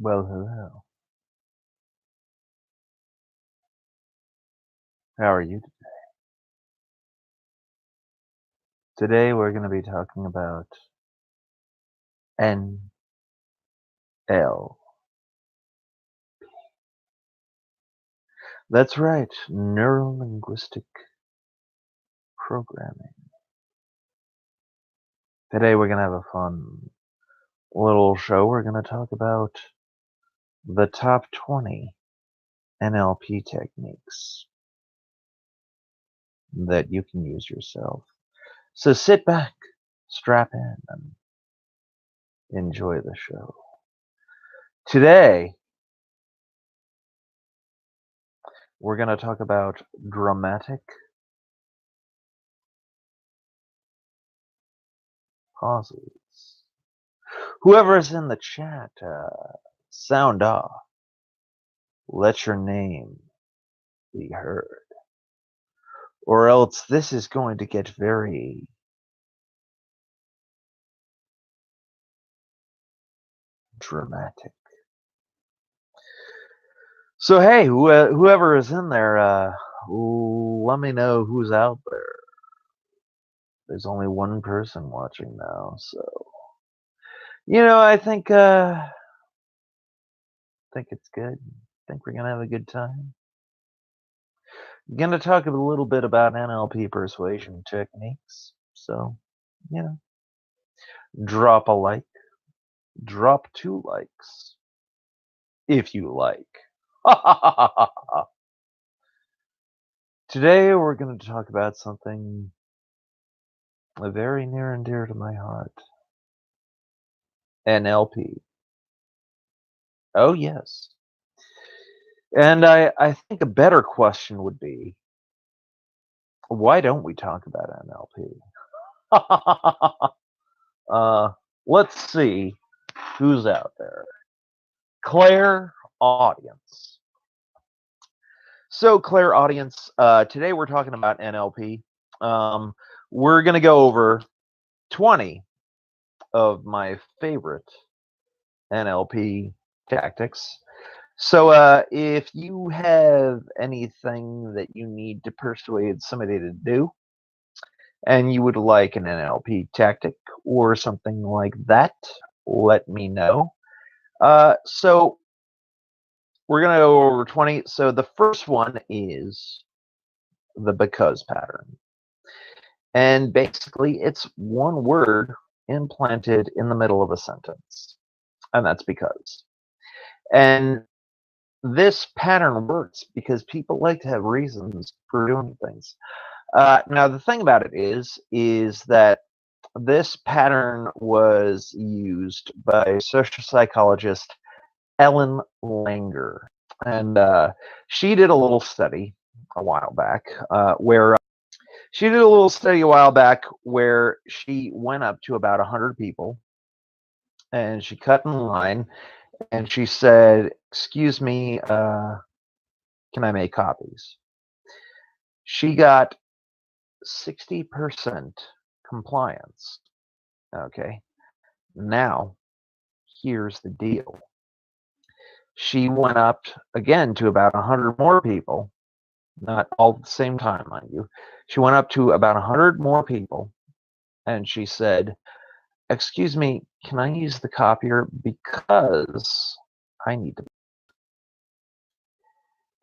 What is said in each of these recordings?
Well, hello. How are you? Today we're going to be talking about NL. That's right, neuro-linguistic programming. Today we're going to have a fun little show. We're going to talk about the top 20 NLP techniques that you can use yourself. So sit back, strap in, and enjoy the show. Today we're going to talk about dramatic pauses. Whoever is in the chat, sound off. Let your name be heard. Or else this is going to get very dramatic. So hey, whoever is in there, let me know who's out there. There's only one person watching now, so I think it's good. I think we're gonna have a good time. I'm gonna talk a little bit about NLP persuasion techniques. So, drop a like, drop 2 likes if you like. Today we're going to talk about something very near and dear to my heart. NLP. Oh yes. And I think a better question would be, why don't we talk about NLP? Let's see who's out there. Claire audience. So Claire audience, today we're talking about NLP. We're going to go over 20 of my favorite NLP tactics. So if you have anything that you need to persuade somebody to do, and you would like an NLP tactic or something like that, let me know. So we're going to go over 20. So the first one is the because pattern. And basically, it's one word implanted in the middle of a sentence, and that's because. And this pattern works because people like to have reasons for doing things. Now, the thing about it is that this pattern was used by social psychologist Ellen Langer, and she did a little study a while back where she went up to about 100 people and she cut in line and she said, "Excuse me, can I make copies?" She got 60% compliance. Okay. Now, here's the deal. She went up again to about 100 more people, not all at the same time, mind you. She went up to about 100 more people and she said, "Excuse me, can I use the copier because I need to?"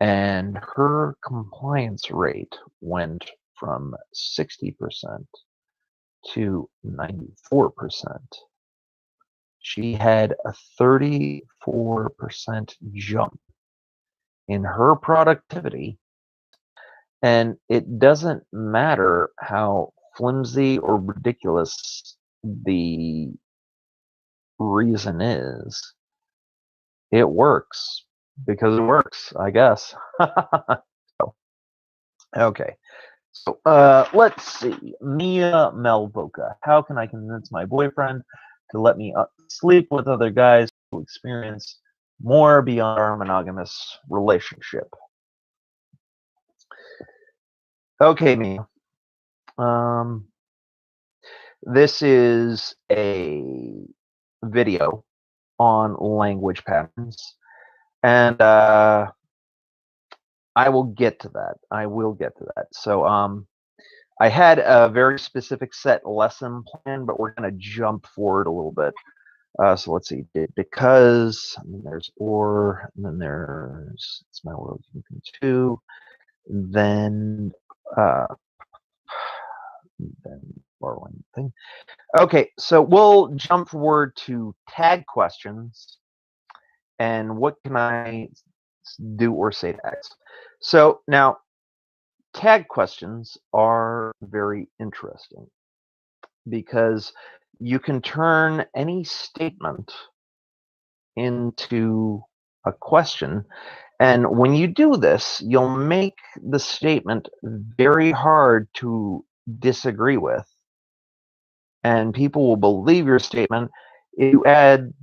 And her compliance rate went from 60% to 94%. She had a 34% jump in her productivity, and it doesn't matter how flimsy or ridiculous the reason is. It works because it works, I guess. So, okay. So let's see. Mia Melvoka. How can I convince my boyfriend to let me sleep with other guys to experience more beyond our monogamous relationship? Okay, Mia. This is a video on language patterns, and I will get to that. I will get to that. So I had a very specific set lesson plan, but we're going to jump forward a little bit. So let's see, because, and then there's or, and then there's it's my world two, then borrowing thing. Okay, so we'll jump forward to tag questions, and what can I do or say to X? So now, tag questions are very interesting because you can turn any statement into a question. And when you do this, you'll make the statement very hard to disagree with. And people will believe your statement if you add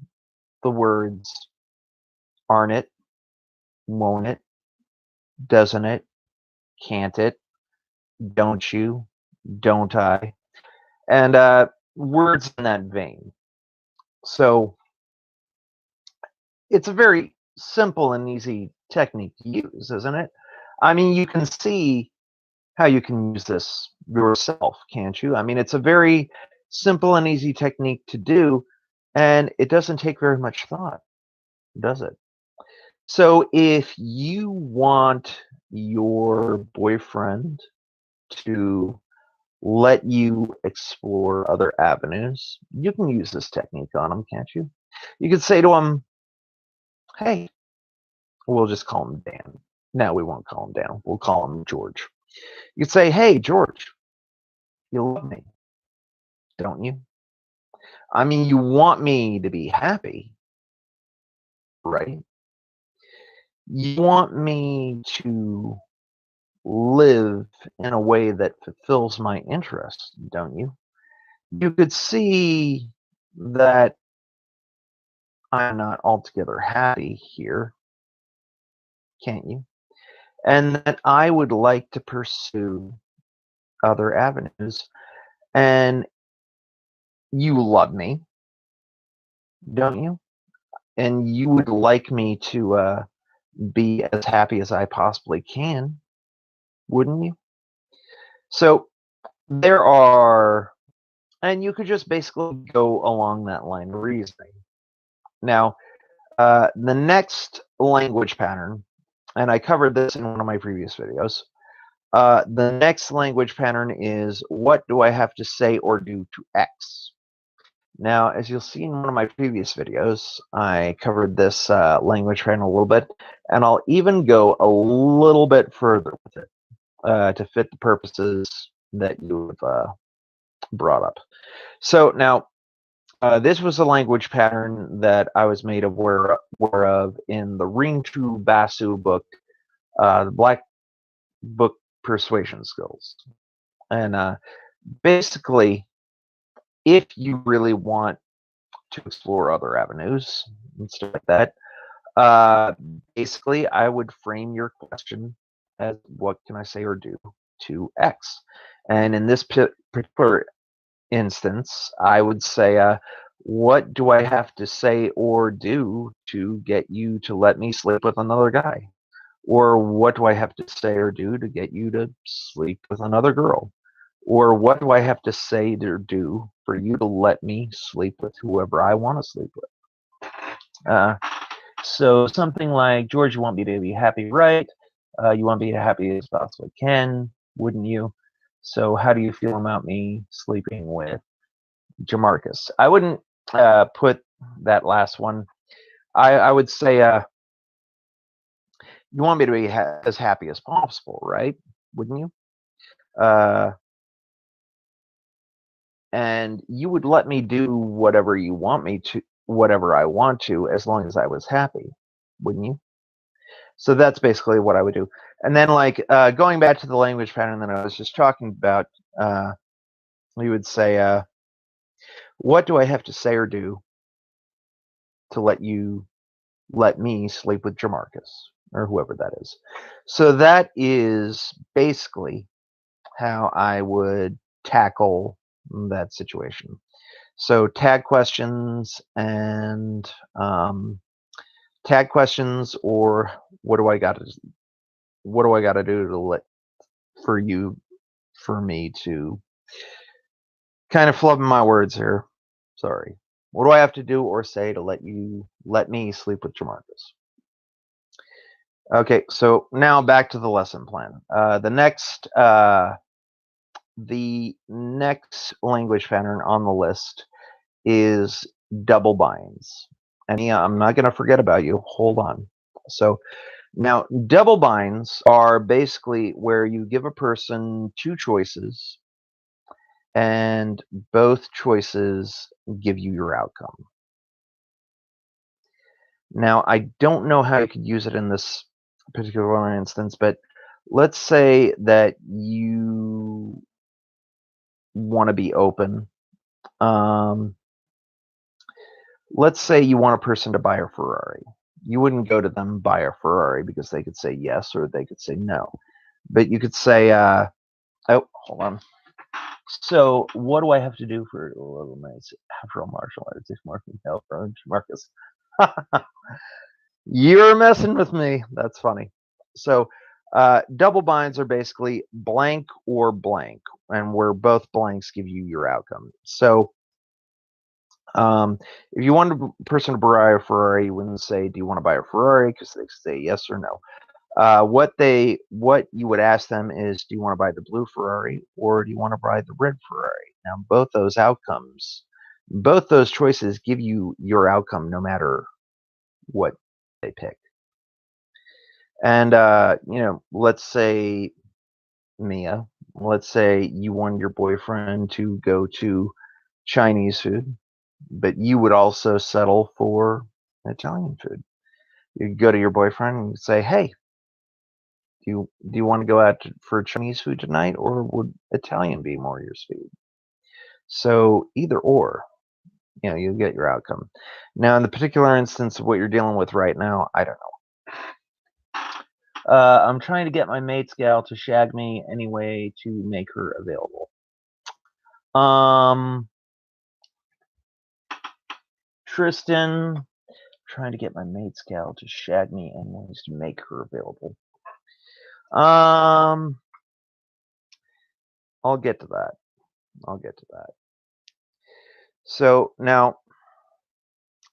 the words aren't it, won't it, doesn't it, can't it, don't you, don't I, and words in that vein. So it's a very simple and easy technique to use, isn't it? I mean, you can see how you can use this yourself, can't you? I mean, it's a very simple and easy technique to do, and it doesn't take very much thought, does it? So if you want your boyfriend to let you explore other avenues, you can use this technique on him, can't you? You could say to him, hey, we'll just call him Dan. No, we won't call him Dan. We'll call him George. You could say, hey, George, you love me, don't you? I mean, you want me to be happy, right? You want me to live in a way that fulfills my interests, don't you? You could see that I'm not altogether happy here, can't you? And that I would like to pursue other avenues. And you love me, don't you? And you would like me to be as happy as I possibly can, wouldn't you? So there are, and you could just basically go along that line of reasoning. Now, the next language pattern, and I covered this in one of my previous videos, the next language pattern is what do I have to say or do to X? Now, as you'll see in one of my previous videos, I covered this language pattern a little bit, and I'll even go a little bit further with it to fit the purposes that you've brought up. So now, this was a language pattern that I was made aware of in the Ring to Basu book, the Black Book Persuasion Skills. And basically, if you really want to explore other avenues and stuff like that, basically, I would frame your question as what can I say or do to X? And in this particular instance, I would say, what do I have to say or do to get you to let me sleep with another guy? Or what do I have to say or do to get you to sleep with another girl? Or what do I have to say or do for you to let me sleep with whoever I want to sleep with? So something like, George, you want me to be happy, right? You want me to be happy as possibly can, wouldn't you? So how do you feel about me sleeping with Jamarcus? I wouldn't put that last one. I would say, you want me to be as happy as possible, right? Wouldn't you? And you would let me do whatever you want me to, whatever I want to, as long as I was happy, wouldn't you? So that's basically what I would do. And then, like, going back to the language pattern that I was just talking about, we would say, what do I have to say or do to let me sleep with Jamarcus, or whoever that is? So that is basically how I would tackle that situation. So tag questions and tag questions, or what do I got to do to let for me to kind of flubbing my words here. Sorry. What do I have to do or say to let me sleep with Jamarcus? Okay, so now back to the lesson plan. The next language pattern on the list is double binds. And yeah, I'm not going to forget about you. Hold on. So now double binds are basically where you give a person two choices and both choices give you your outcome. Now, I don't know how you could use it in this particular instance, but let's say that you want to be open. Let's say you want a person to buy a Ferrari. You wouldn't go to them buy a Ferrari because they could say yes or they could say no. But you could say, oh, hold on. So what do I have to do for 11 minutes after all martial arts? If Marcus. You're messing with me. That's funny. So double binds are basically blank or blank, and where both blanks give you your outcome. So if you want a person to buy a Ferrari, you wouldn't say, do you want to buy a Ferrari? Because they say yes or no. What you would ask them is, do you want to buy the blue Ferrari or do you want to buy the red Ferrari? Now, both those choices give you your outcome no matter what they pick. And let's say Mia, let's say you want your boyfriend to go to Chinese food, but you would also settle for Italian food. You go to your boyfriend and say, hey, do you want to go out for Chinese food tonight, or would Italian be more your speed? So either or, you get your outcome. Now, in the particular instance of what you're dealing with right now, I don't know. I'm trying to get my mate's gal to shag me anyway to make her available. Tristan, trying to get my mate's gal to shag me anyways to make her available. I'll get to that. So now,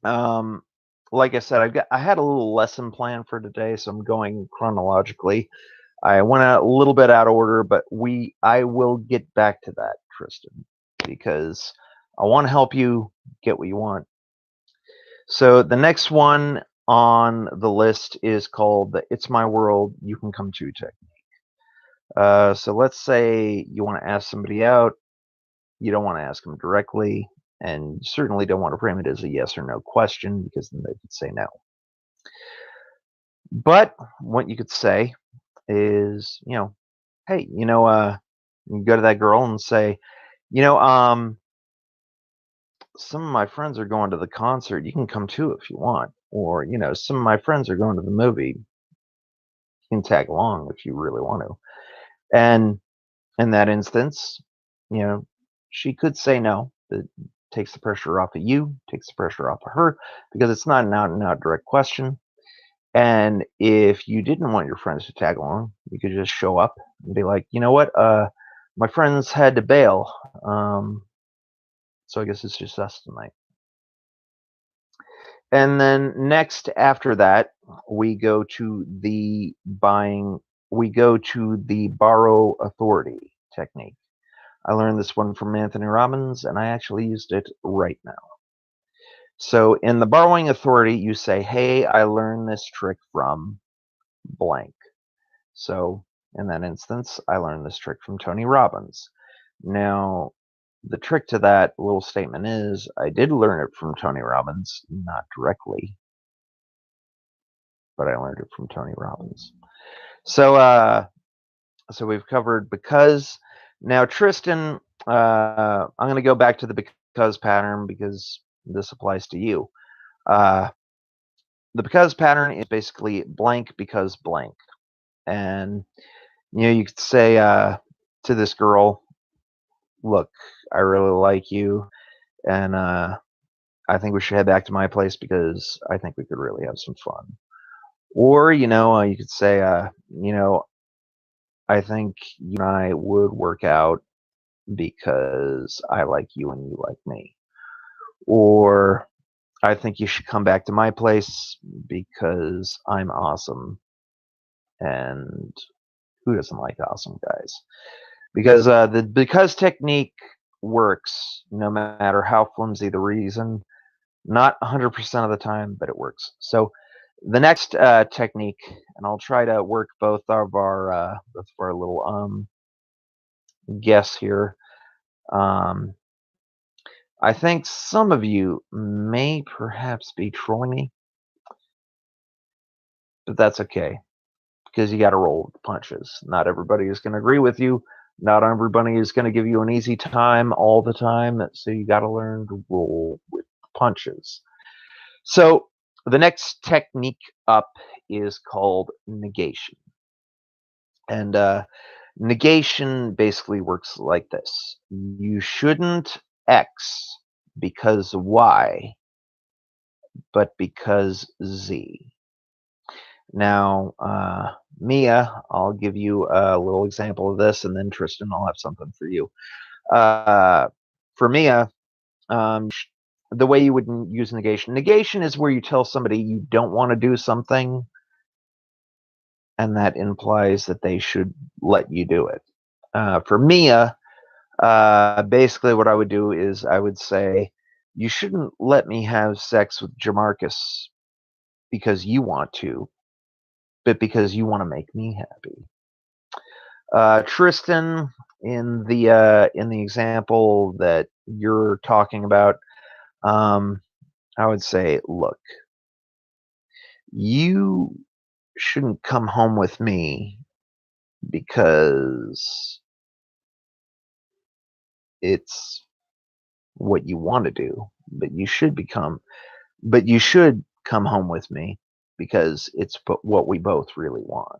like I said, I had a little lesson plan for today, so I'm going chronologically. I went a little bit out of order, but I will get back to that, Tristan, because I want to help you get what you want. So the next one on the list is called the "It's My World, You Can Come To" technique. So let's say you want to ask somebody out. You don't want to ask them directly, and you certainly don't want to frame it as a yes or no question because then they could say no. But what you could say is, hey, you go to that girl and say, some of my friends are going to the concert. You can come too if you want. Or, some of my friends are going to the movie. You can tag along if you really want to. And in that instance, she could say no. It takes the pressure off of you, takes the pressure off of her, because it's not an out and out direct question. And if you didn't want your friends to tag along, you could just show up and be like, you know what, my friends had to bail, so I guess it's just us tonight. And then next after that, we go to the borrow authority technique. I learned this one from Anthony Robbins, and I actually used it right now. So in the borrowing authority, you say, hey, I learned this trick from blank. So in that instance, I learned this trick from Tony Robbins. Now, the trick to that little statement is I did learn it from Tony Robbins, not directly, but I learned it from Tony Robbins. So so we've covered because. Now, Tristan, I'm going to go back to the because pattern because this applies to you. The because pattern is basically blank because blank. And, you could say to this girl, look, I really like you, and I think we should head back to my place because I think we could really have some fun. Or, you could say, I think you and I would work out because I like you and you like me. Or I think you should come back to my place because I'm awesome. And who doesn't like awesome guys? Because the because technique works no matter how flimsy the reason. Not 100% of the time, but it works. So the next technique, and I'll try to work both of our little guess here. Um, I think some of you may perhaps be trolling me, but that's okay because you got to roll with the punches. Not everybody is going to agree with you. Not everybody is going to give you an easy time all the time. So you got to learn to roll with the punches. So the next technique up is called negation. And negation basically works like this. You shouldn't X because Y, but because Z. Now, Mia, I'll give you a little example of this, and then Tristan, I'll have something for you. For Mia, the way you would use negation is where you tell somebody you don't want to do something, and that implies that they should let you do it. For Mia, basically what I would do is I would say, you shouldn't let me have sex with Jamarcus because you want to, but because you want to make me happy. Tristan, in the example that you're talking about, I would say, look, you shouldn't come home with me because it's what you want to do, but you should come home with me because it's what we both really want.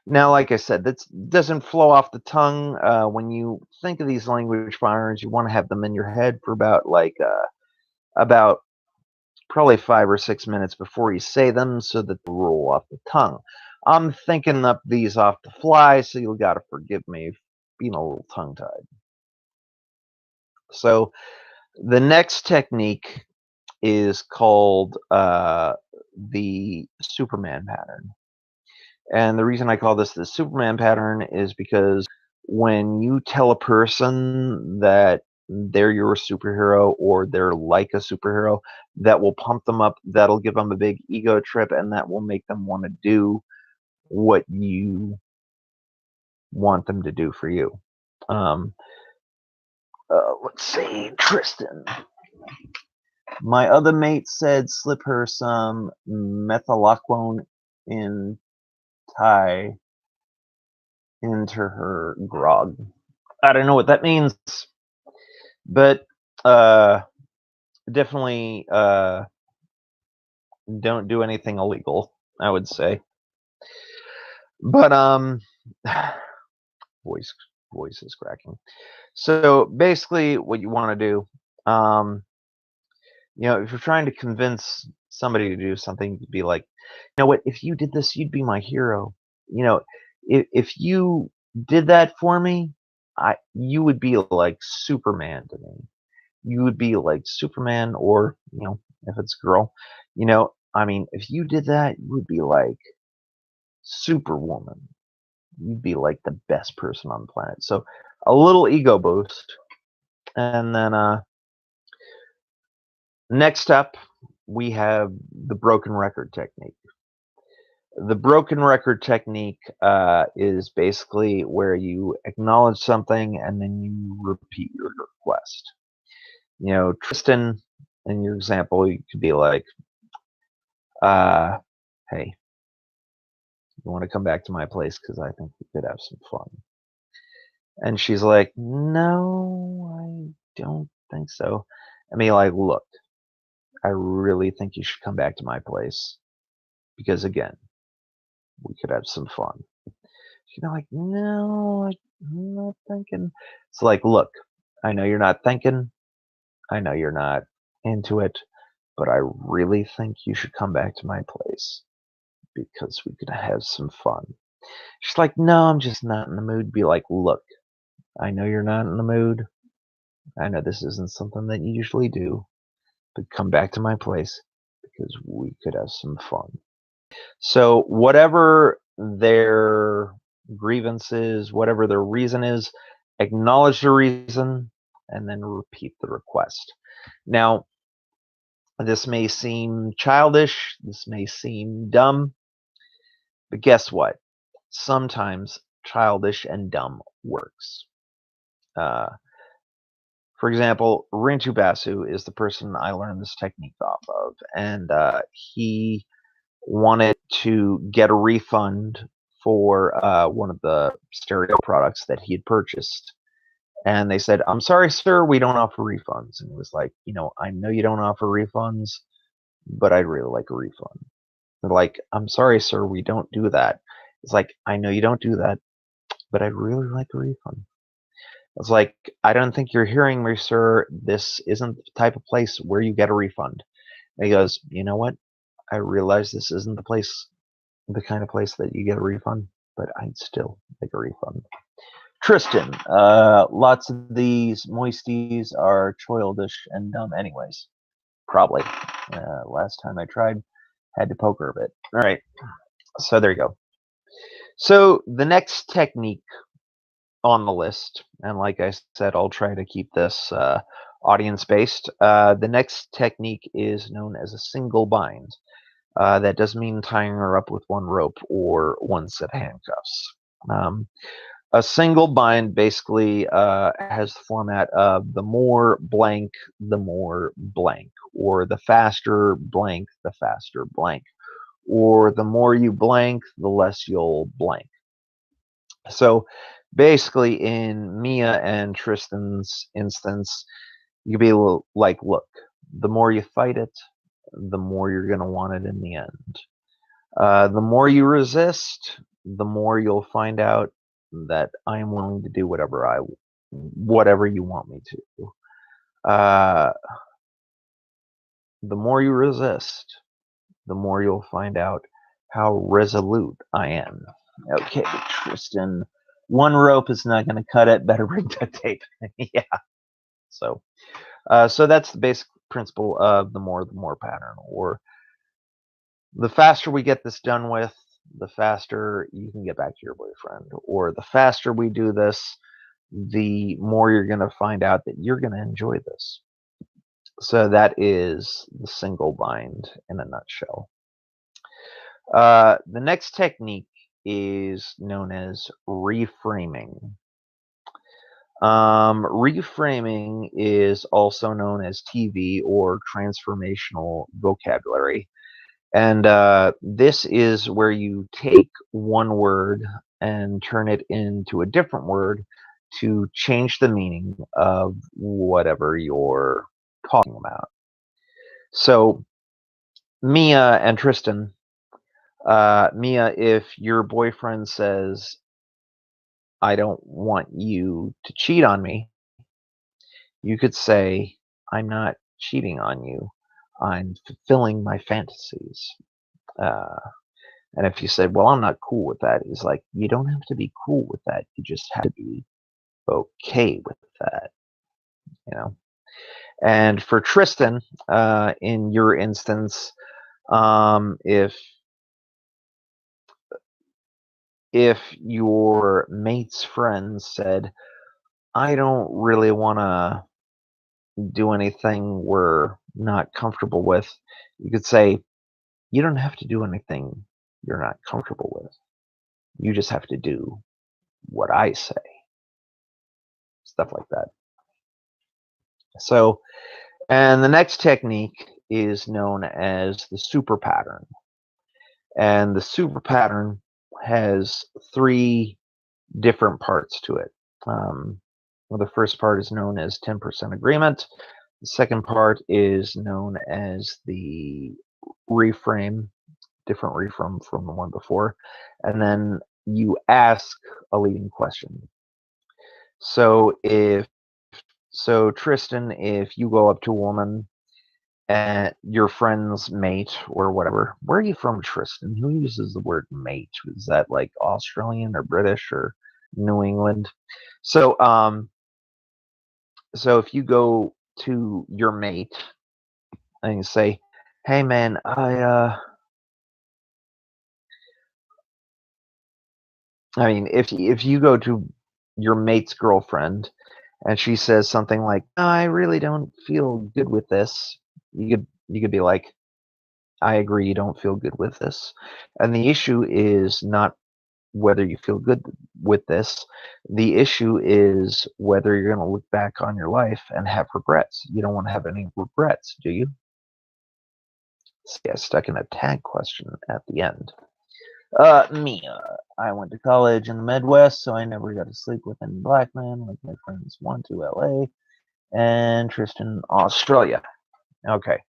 Now, like I said, that doesn't flow off the tongue. When you think of these language patterns, you want to have them in your head for about probably 5 or 6 minutes before you say them, so that they roll off the tongue. I'm thinking up these off the fly, so you got to forgive me for being a little tongue tied. So the next technique is called the Superman pattern. And the reason I call this the Superman pattern is because when you tell a person that they're your superhero or they're like a superhero, that will pump them up, that'll give them a big ego trip, and that will make them want to do what you want them to do for you. Um, let's see, Tristan. My other mate said slip her some methyloquone in Thai into her grog. I don't know what that means, but uh, definitely don't do anything illegal, I would say. But voice voice is cracking. So basically, what you want to do, if you're trying to convince somebody to do something, you'd be like, you know what? If you did this, you'd be my hero. You know, if you did that for me, you would be like Superman to me. You would be like Superman, or if it's a girl, I mean, if you did that, you would be like Superwoman. You'd be like the best person on the planet. So a little ego boost, and then next up we have the broken record technique. The broken record technique is basically where you acknowledge something and then you repeat your request. Tristan, in your example, you could be like, hey, you want to come back to my place because I think we could have some fun. And she's like, no, I don't think so. I mean, like, look, I really think you should come back to my place because, again, we could have some fun. She's like, no, I'm not thinking. It's like, look, I know you're not thinking, I know you're not into it, but I really think you should come back to my place because we could have some fun. She's like, no, I'm just not in the mood. Be like, look, I know you're not in the mood. I know this isn't something that you usually do, but come back to my place because we could have some fun. So, whatever their grievance is, whatever their reason is, acknowledge the reason and then repeat the request. Now, this may seem childish, this may seem dumb, but guess what? Sometimes childish and dumb works. Uh, for example, Rintu Basu is the person I learned this technique off of, and he wanted to get a refund for one of the stereo products that he had purchased. And they said, I'm sorry, sir, we don't offer refunds. And he was like, I know you don't offer refunds, but I'd really like a refund. They're like, I'm sorry, sir, we don't do that. It's like, I know you don't do that, but I'd really like a refund. It's like, I don't think you're hearing me, sir. This isn't the type of place where you get a refund. And he goes, you know what? I realize this isn't the kind of place that you get a refund, but I'd still like a refund. Tristan, lots of these moisties are childish and dumb anyways. Probably. Last time I tried, had to poke her a bit. All right, so there you go. So the next technique on the list, and like I said, I'll try to keep this audience-based. The next technique is known as a single bind. That doesn't mean tying her up with one rope or one set of handcuffs. A single bind basically has the format of the more blank, the more blank, or the faster blank, the faster blank, or the more you blank, the less you'll blank. So basically, in Mia and Tristan's instance, you could be like, look, the more you fight it, the more you're going to want it in the end. The more you resist, the more you'll find out that I am willing to do whatever you want me to. The more you resist, the more you'll find out how resolute I am. Okay, Tristan, one rope is not going to cut it. Better bring duct tape. Yeah. So that's the basic principle of the more pattern, or the faster we get this done with, the faster you can get back to your boyfriend, or the faster we do this, the more you're going to find out that you're going to enjoy this. So that is the single bind in a nutshell. The next technique is known as reframing. Reframing is also known as TV or transformational vocabulary. And this is where you take one word and turn it into a different word to change the meaning of whatever you're talking about. So, Mia and Tristan, Mia, if your boyfriend says, I don't want you to cheat on me, you could say, I'm not cheating on you. I'm fulfilling my fantasies. And if you said, well, I'm not cool with that, he's like, you don't have to be cool with that. You just have to be okay with that, you know? And for Tristan, in your instance, if your mate's friend said, I don't really want to do anything we're not comfortable with, you could say, you don't have to do anything you're not comfortable with. You just have to do what I say. Stuff like that. So, and the next technique is known as the super pattern. And the super pattern has three different parts to it. Well, the first part is known as 10% agreement. The second part is known as the reframe, different reframe from the one before. And then you ask a leading question. So if So Tristan, if you go up to a woman and your friend's mate or whatever, where are you from, Tristan? Who uses the word mate? Is that like Australian or British or New England? So, so if you go to your mate and you say, "Hey, man, I mean, if you go to your mate's girlfriend and she says something like, "No, I really don't feel good with this," you could be like, "I agree, you don't feel good with this," and the issue is not whether you feel good with this. The issue is whether you're going to look back on your life and have regrets. You don't want to have any regrets, do you? See, I stuck in a tag question at the end. Mia. I went to college in the Midwest, so I never got to sleep with any black men like my friends went to LA. And Tristan, Australia. Okay.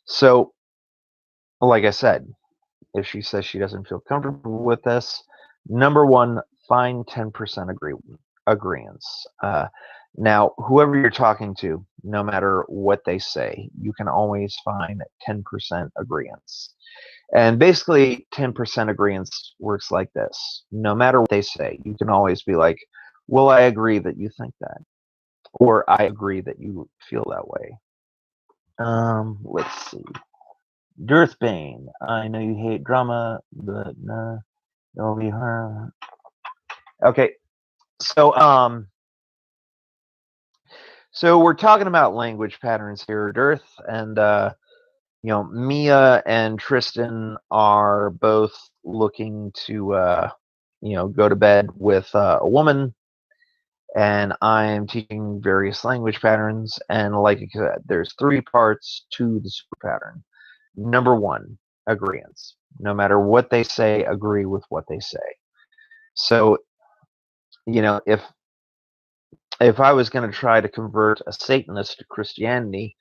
So, like I said, if she says she doesn't feel comfortable with this, number one, find 10% agreements. Now, whoever you're talking to, no matter what they say, you can always find 10% agreements. And basically, 10% agreements works like this. No matter what they say, you can always be like, well, I agree that you think that. Or I agree that you feel that way. Let's see. Dirthbane, I know you hate drama, but no, don't be her. Okay, so so we're talking about language patterns here, Dirth, and Mia and Tristan are both looking to go to bed with a woman, and I'm teaching various language patterns, and like I said, there's 3 parts to the super pattern. Number 1, agreeance. No matter what they say, agree with what they say. So, if I was going to try to convert a Satanist to Christianity,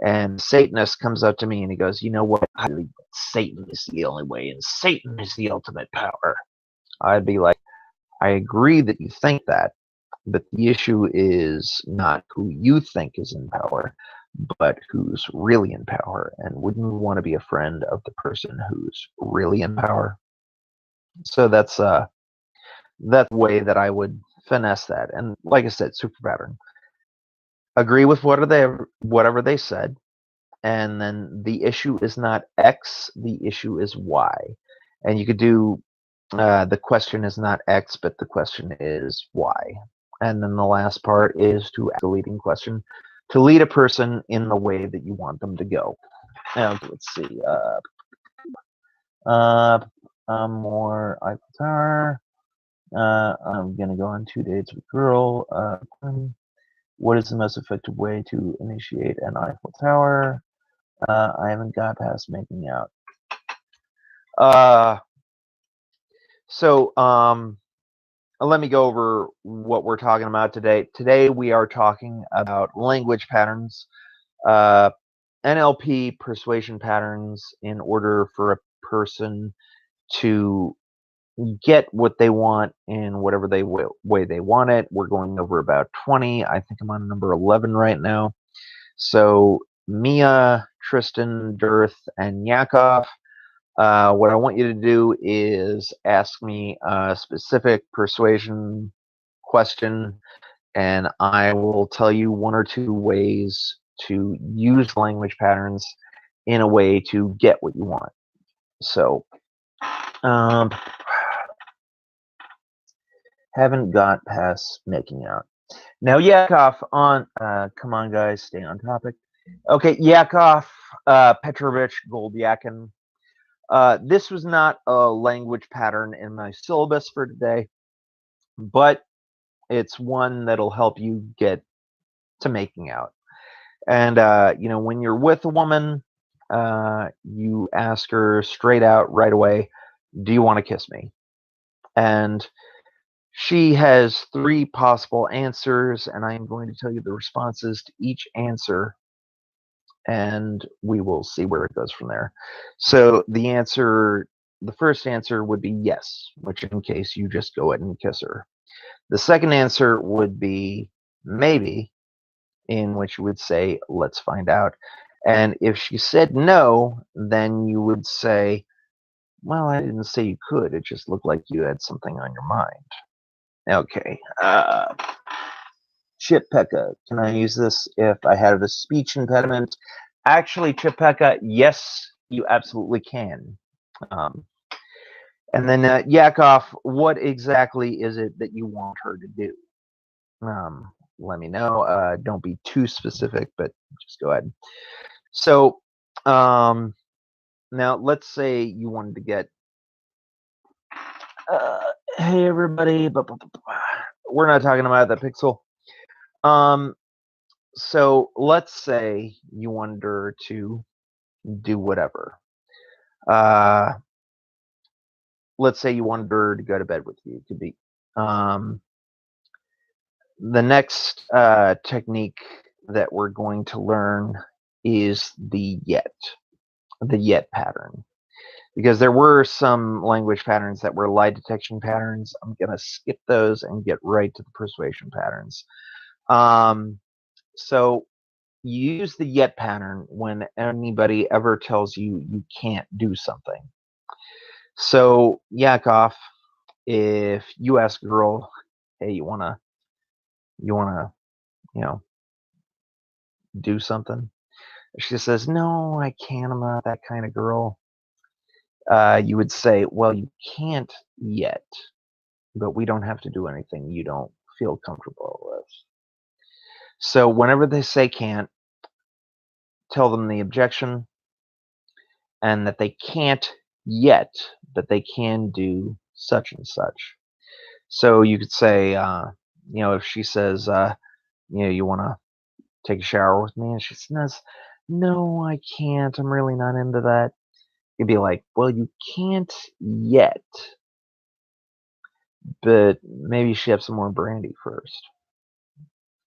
and Satanist comes up to me and he goes, "You know what? I believe Satan is the only way, and Satan is the ultimate power." I'd be like, "I agree that you think that, but the issue is not who you think is in power, but who's really in power. And wouldn't you want to be a friend of the person who's really in power?" So that's the way that I would finesse that. And like I said, super pattern. Agree with whatever they said, and then the issue is not X, the issue is Y. And you could do the question is not X, but the question is Y. And then the last part is to ask a leading question to lead a person in the way that you want them to go. Now, let's see. More Eiffel Tower. I'm going to go on 2 dates with a girl. What is the most effective way to initiate an Eiffel Tower? I haven't got past making out. So let me go over what we're talking about today. Today we are talking about language patterns, NLP persuasion patterns in order for a person to get what they want in whatever way they want it. We're going over about 20. I think I'm on number 11 right now. So Mia, Tristan, Dirth, and Yakov. What I want you to do is ask me a specific persuasion question, and I will tell you 1 or 2 ways to use language patterns in a way to get what you want. So, haven't got past making out. Now, Yakov on, come on, guys, stay on topic. Okay, Yakov, Petrovich Goldyakin. This was not a language pattern in my syllabus for today, but it's one that'll help you get to making out. And, when you're with a woman, you ask her straight out right away, "Do you want to kiss me?" And she has 3 possible answers, and I am going to tell you the responses to each answer, and we will see where it goes from there. So the first answer would be yes, which in case you just go ahead and kiss her. The second answer would be maybe, in which you would say, let's find out. And if she said no, then you would say, well, I didn't say you could. It just looked like you had something on your mind. Okay. Chipeka, can I use this if I have a speech impediment? Actually, Chipeka, yes, you absolutely can. And then Yakov, what exactly is it that you want her to do? Let me know. Don't be too specific, but just go ahead. So now let's say you wanted to get, hey everybody, we're not talking about that pixel. So let's say you wanted her to do whatever. Let's say you wanted her to go to bed with you. It could be. The next technique that we're going to learn is the yet pattern. Because there were some language patterns that were lie detection patterns. I'm going to skip those and get right to the persuasion patterns. So you use the yet pattern when anybody ever tells you you can't do something. So Yakov, if you ask a girl, hey, you wanna, do something? She says, no, I can't. I'm not that kind of girl. You would say, well, you can't yet, but we don't have to do anything you don't feel comfortable with. So whenever they say can't, tell them the objection and that they can't yet, but they can do such and such. So you could say, if she says, you want to take a shower with me? And she says, no, I can't. I'm really not into that. You'd be like, well, you can't yet, but maybe you should have some more brandy first.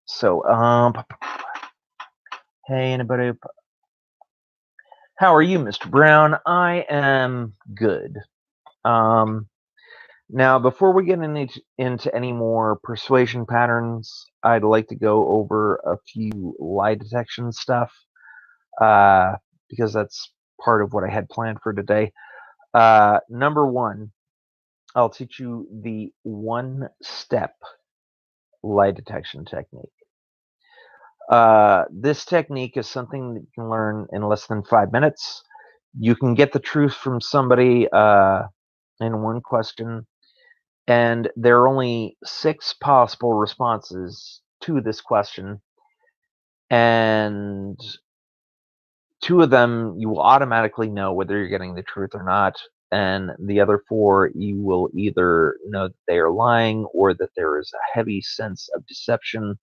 So, hey, anybody? How are you, Mr. Brown? I am good. Now, before we get into any more persuasion patterns, I'd like to go over a few lie detection stuff, because that's part of what I had planned for today. Number one, I'll teach you the one-step lie detection technique. This technique is something that you can learn in less than 5 minutes. You can get the truth from somebody in one question, and there are only 6 possible responses to this question, and 2 of them you will automatically know whether you're getting the truth or not, and the other 4 you will either know that they are lying or that there is a heavy sense of deception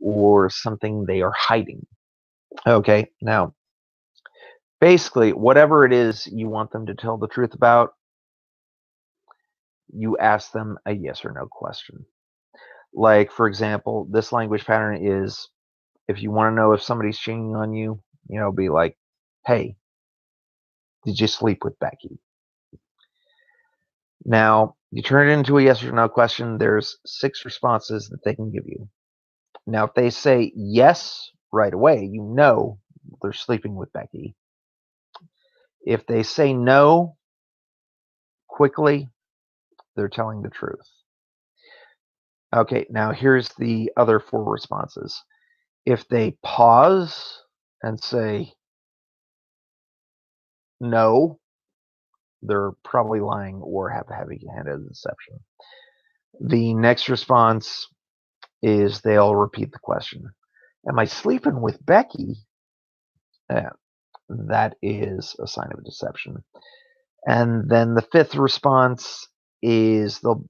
or something they are hiding. Okay, now basically whatever it is you want them to tell the truth about, you ask them a yes or no question. Like, for example, this language pattern is, if you want to know if somebody's cheating on you, be like, hey, did you sleep with Becky? Now, you turn it into a yes or no question, there's 6 responses that they can give you. Now, if they say yes right away, you know they're sleeping with Becky. If they say no quickly, they're telling the truth. Okay, now here's the other 4 responses. If they pause and say no, they're probably lying or have a heavy-handed deception. The next response is they'll repeat the question. Am I sleeping with Becky? That is a sign of deception. And then the 5th response is they'll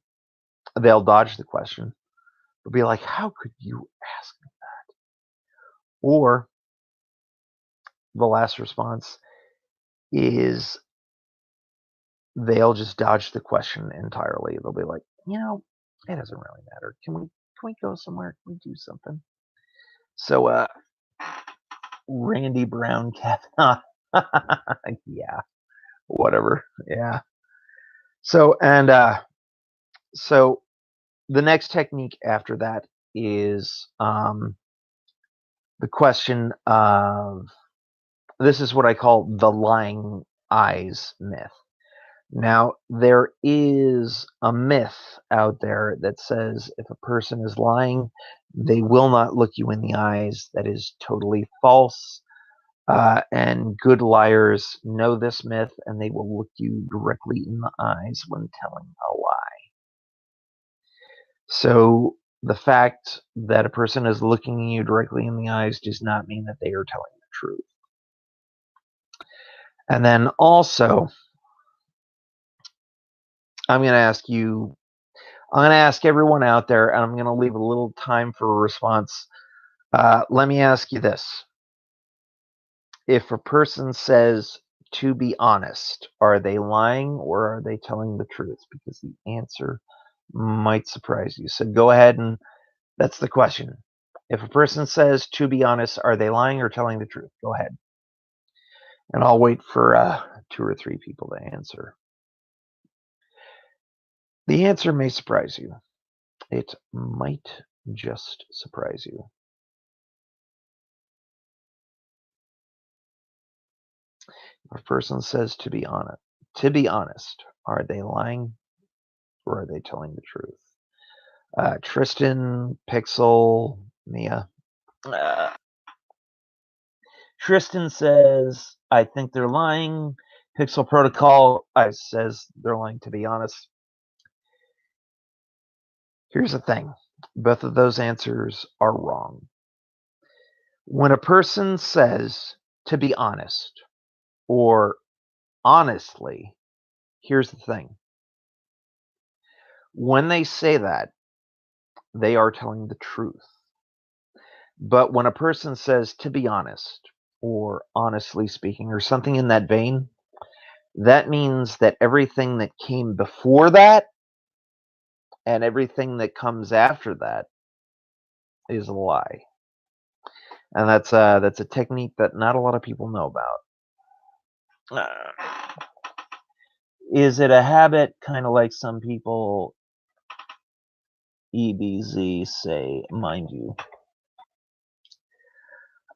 dodge the question. They'll be like, how could you ask me that? Or the last response is they'll just dodge the question entirely. They'll be like, it doesn't really matter. Can we go somewhere? Can we do something? So, Randy Brown Kavanaugh. Yeah, whatever. Yeah. So, and so the next technique after that is the question of, this is what I call the lying eyes myth. Now, there is a myth out there that says if a person is lying, they will not look you in the eyes. That is totally false. And good liars know this myth, and they will look you directly in the eyes when telling a lie. So the fact that a person is looking you directly in the eyes does not mean that they are telling the truth. And then also, I'm going to ask everyone out there, and I'm going to leave a little time for a response. Let me ask you this. If a person says, to be honest, are they lying or are they telling the truth? Because the answer might surprise you. So go ahead, and that's the question. If a person says, to be honest, are they lying or telling the truth? Go ahead. And I'll wait for 2 or 3 people to answer. The answer may surprise you. It might just surprise you. If a person says, to be honest, are they lying or are they telling the truth? Tristan, Pixel, Mia. Tristan says, I think they're lying. Pixel Protocol says they're lying, to be honest. Here's the thing. Both of those answers are wrong. When a person says, to be honest, or honestly, here's the thing. When they say that, they are telling the truth. But when a person says, to be honest, or honestly speaking, or something in that vein, that means that everything that came before that and everything that comes after that is a lie. And that's a technique that not a lot of people know about. Is it a habit? Kind of like some people, EBZ, say, mind you.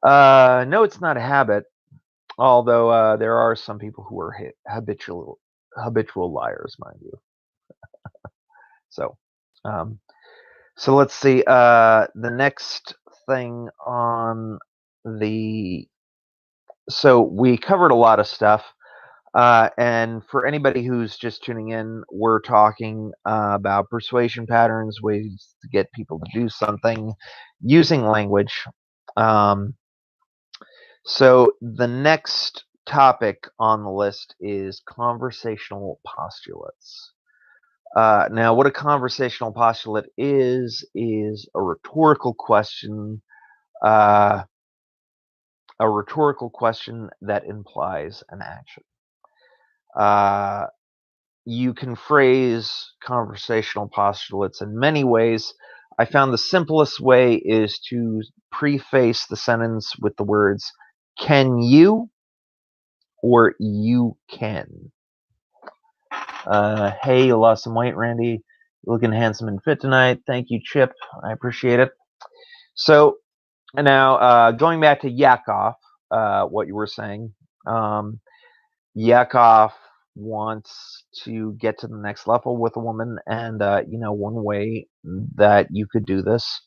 No, it's not a habit. Although there are some people who are habitual liars, mind you. So, so let's see. The next thing on so we covered a lot of stuff. And for anybody who's just tuning in, we're talking about persuasion patterns, ways to get people to do something using language. So the next topic on the list is conversational postulates. Now, what a conversational postulate is a rhetorical question. A rhetorical question that implies an action. You can phrase conversational postulates in many ways. I found the simplest way is to preface the sentence with the words, can you, or you can. Hey, you lost some weight, Randy. You're looking handsome and fit tonight. Thank you, Chip. I appreciate it. So now, going back to Yakov, what you were saying, Yakov wants to get to the next level with a woman, and one way that you could do this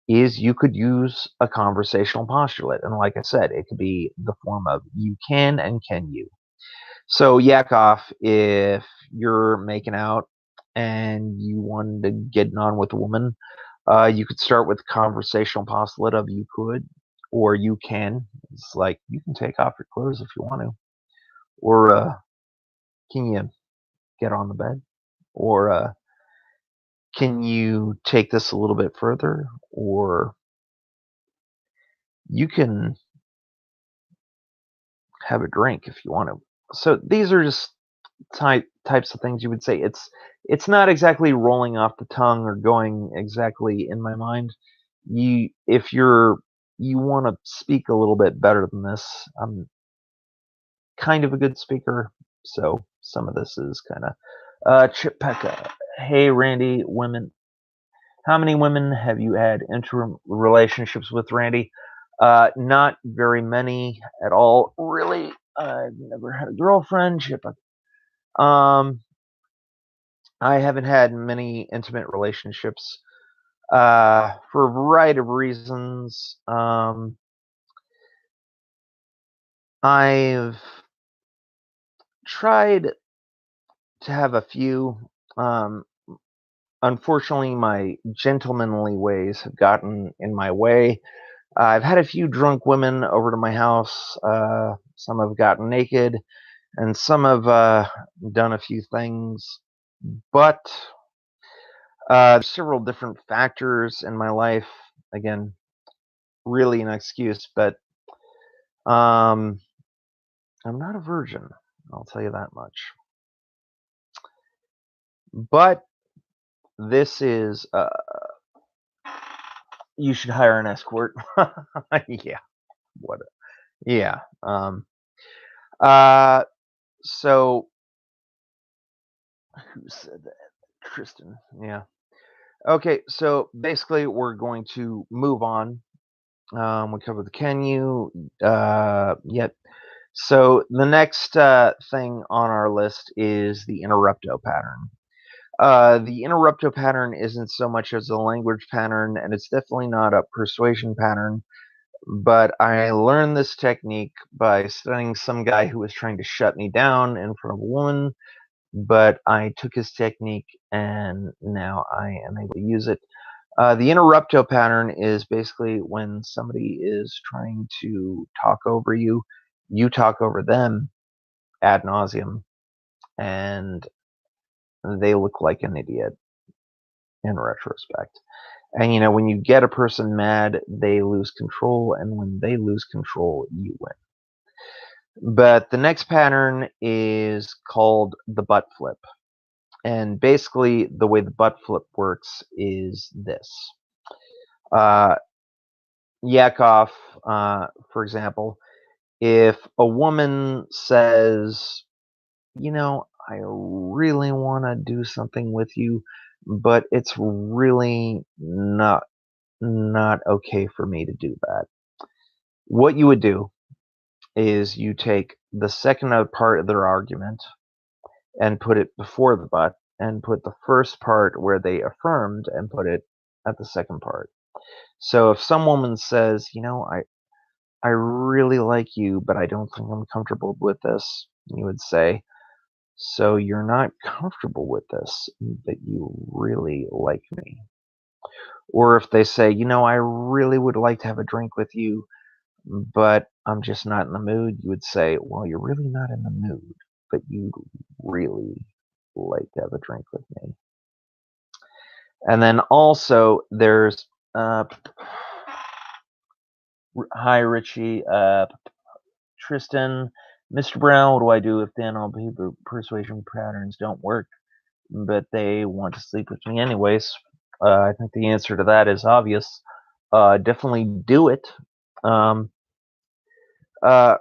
is you could use a conversational postulate. And like I said, it could be the form of you can and can you. So Yakov, if you're making out and you wanted to get on with a woman, you could start with conversational postulate of you could or you can. It's like you can take off your clothes if you want to, or can you get on the bed, or can you take this a little bit further, or you can have a drink if you want to. So these are just types of things you would say. It's not exactly rolling off the tongue or going exactly in my mind. If you want to speak a little bit better than this, I'm kind of a good speaker, so some of this is kind of Chip Pekka. Hey Randy, women. How many women have you had interim relationships with, Randy? Not very many at all, really. I've never had a girlfriend. Um, I haven't had many intimate relationships for a variety of reasons. I've tried to have a few. Um, Unfortunately, my gentlemanly ways have gotten in my way. I've had a few drunk women over to my house. Some have gotten naked, and some have done a few things. But there's several different factors in my life. Again, really an excuse, but um, I'm not a virgin. I'll tell you that much. But this is you should hire an escort. Yeah. What? Yeah. Uh. So who said that? Tristan. Yeah. Okay. So basically, we're going to move on. We covered the can you. Yet. So the next thing on our list is the interrupto pattern. The interrupto pattern isn't so much as a language pattern, and it's definitely not a persuasion pattern. But I learned this technique by studying some guy who was trying to shut me down in front of a woman. But I took his technique, and now I am able to use it. The interrupto pattern is basically when somebody is trying to talk over you, you talk over them ad nauseum, and they look like an idiot in retrospect. And when you get a person mad, they lose control, and when they lose control, you win. But the next pattern is called the butt flip. And basically, the way the butt flip works is this. Yakov, for example, if a woman says, I really want to do something with you, but it's really not okay for me to do that. What you would do is you take the second part of their argument and put it before the but, and put the first part where they affirmed and put it at the second part. So if some woman says, I really like you, but I don't think I'm comfortable with this, you would say, so you're not comfortable with this, but you really like me. Or if they say, I really would like to have a drink with you, but I'm just not in the mood, you would say, well, you're really not in the mood, but you really like to have a drink with me. And then also there's hi Richie, Tristan, Mr. Brown, what do I do if the NLP persuasion patterns don't work, but they want to sleep with me anyways? I think the answer to that is obvious. Definitely do it.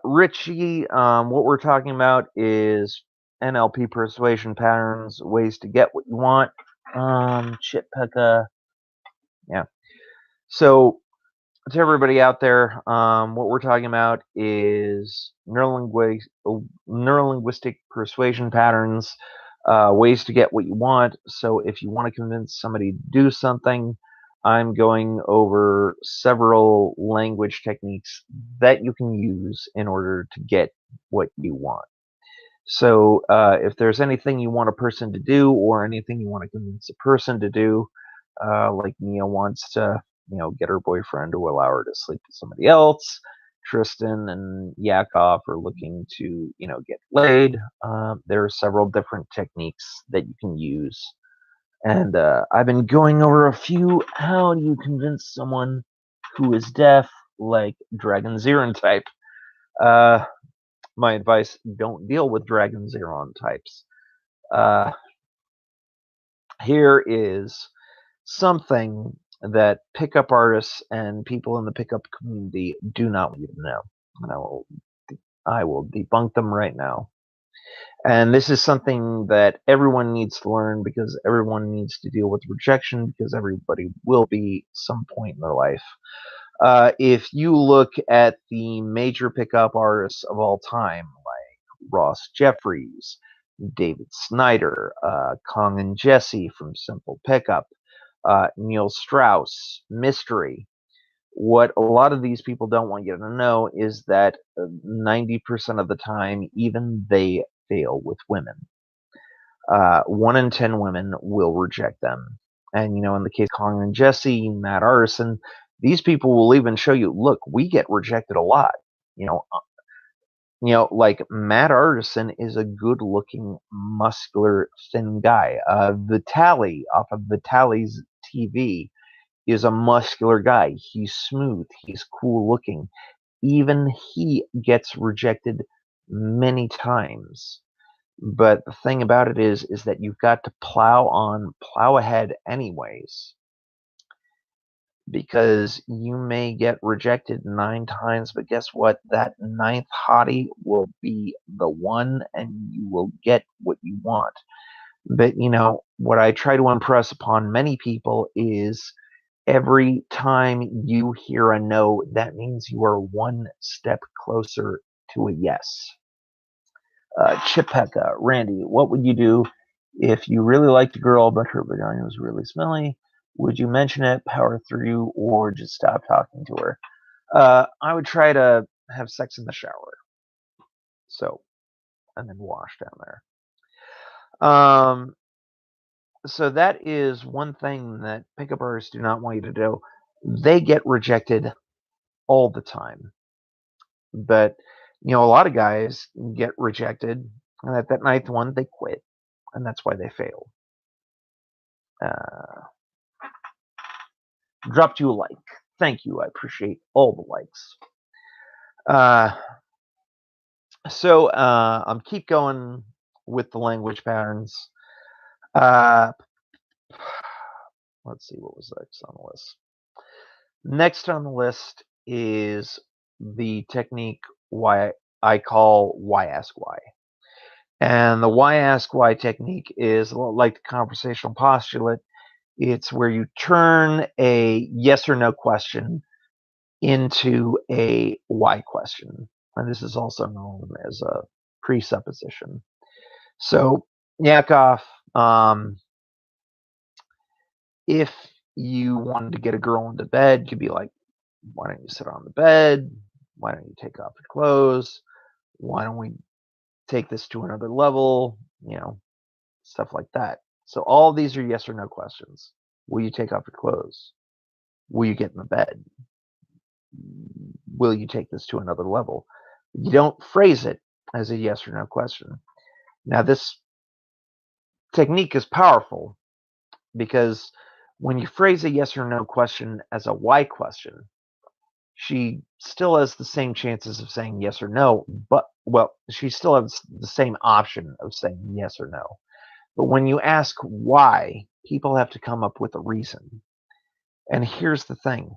Richie, what we're talking about is NLP persuasion patterns, ways to get what you want. Chip Pekka, yeah. So to everybody out there, what we're talking about is neurolinguistic persuasion patterns, ways to get what you want. So if you want to convince somebody to do something, I'm going over several language techniques that you can use in order to get what you want. So if there's anything you want a person to do or anything you want to convince a person to do, like Mia wants to, get her boyfriend to allow her to sleep with somebody else. Tristan and Yakov are looking to, get laid. There are several different techniques that you can use. And I've been going over a few. How do you convince someone who is deaf, like Dragon Zeron type? My advice, don't deal with Dragon Zeron types. Uh, Here is something that pickup artists and people in the pickup community do not want you to know. And I will debunk them right now. And this is something that everyone needs to learn because everyone needs to deal with rejection because everybody will be some point in their life. If you look at the major pickup artists of all time, like Ross Jeffries, David Snyder, Kong and Jesse from Simple Pickup, Neil Strauss, Mystery, what a lot of these people don't want you to know is that 90% of the time, even they fail with women. 1 in 10 women will reject them. And, in the case of Kong and Jesse, Matt Artisan, these people will even show you, look, we get rejected a lot. Like Matt Artisan is a good-looking, muscular, thin guy. Vitaly off of Vitaly's TV is a muscular guy. He's smooth. He's cool-looking. Even he gets rejected many times. But the thing about it is that you've got to plow ahead anyways. Because you may get rejected 9 times, but guess what? That 9th hottie will be the one and you will get what you want. But, what I try to impress upon many people is every time you hear a no, that means you are one step closer to a yes. Chipeka, Randy, what would you do if you really liked a girl but her vagina was really smelly? Would you mention it, power through, or just stop talking to her? I would try to have sex in the shower. So, and then wash down there. So that is one thing that pickup artists do not want you to do. They get rejected all the time. But, a lot of guys get rejected, and at that 9th one, they quit. And that's why they fail. Dropped you a like. Thank you. I appreciate all the likes. So I'm keep going with the language patterns. Let's see, what was next on the list? Next on the list is the technique I call why ask why. And the why ask why technique is a lot like the conversational postulate. It's where you turn a yes or no question into a why question. And this is also known as a presupposition. So, Yakov, if you wanted to get a girl into bed, you'd be like, why don't you sit on the bed? Why don't you take off your clothes? Why don't we take this to another level? Stuff like that. So all these are yes or no questions. Will you take off your clothes? Will you get in the bed? Will you take this to another level? You don't phrase it as a yes or no question. Now, this technique is powerful because when you phrase a yes or no question as a why question, she still has the same chances of saying yes or no, but, she still has the same option of saying yes or no. But when you ask why, people have to come up with a reason. And here's the thing.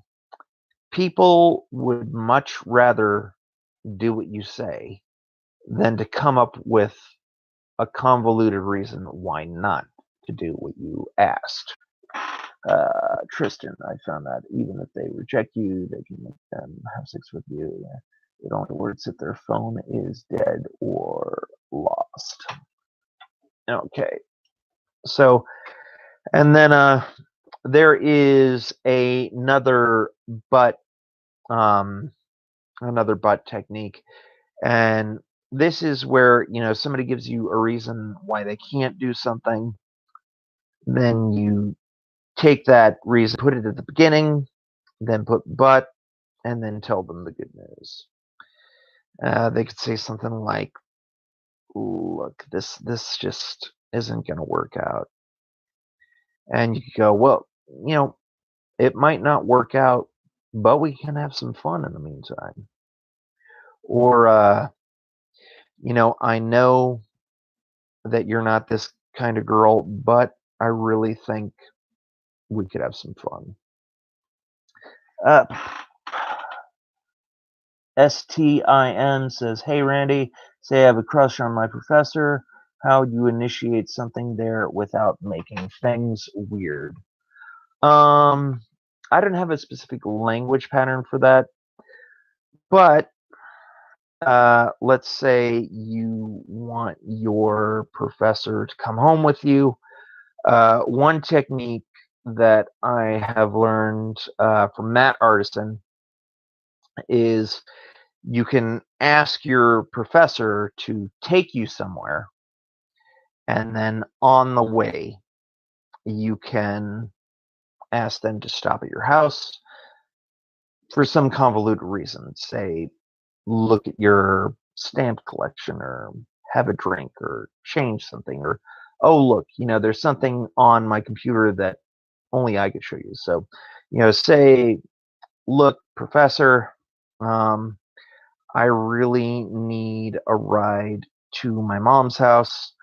People would much rather do what you say than to come up with a convoluted reason why not to do what you asked. Tristan, I found that even if they reject you, they can make them have sex with you. It only works if their phone is dead or lost. Okay. So, and then there is another but technique, and this is where somebody gives you a reason why they can't do something, then you take that reason, put it at the beginning, then put but, and then tell them the good news. They could say something like, look, this just isn't going to work out. And you could go, well, it might not work out, but we can have some fun in the meantime. Or, I know that you're not this kind of girl, but I really think we could have some fun. STIM says, hey, Randy, Say I have a crush on my professor. How would you initiate something there without making things weird? I don't have a specific language pattern for that, but let's say you want your professor to come home with you. One technique that I have learned from Matt Artisan is you can ask your professor to take you somewhere, and then on the way, you can ask them to stop at your house for some convoluted reason. Say, look at your stamp collection, or have a drink, or change something, or, oh, look, there's something on my computer that only I could show you. So, say, look, professor, um, I really need a ride to my mom's house.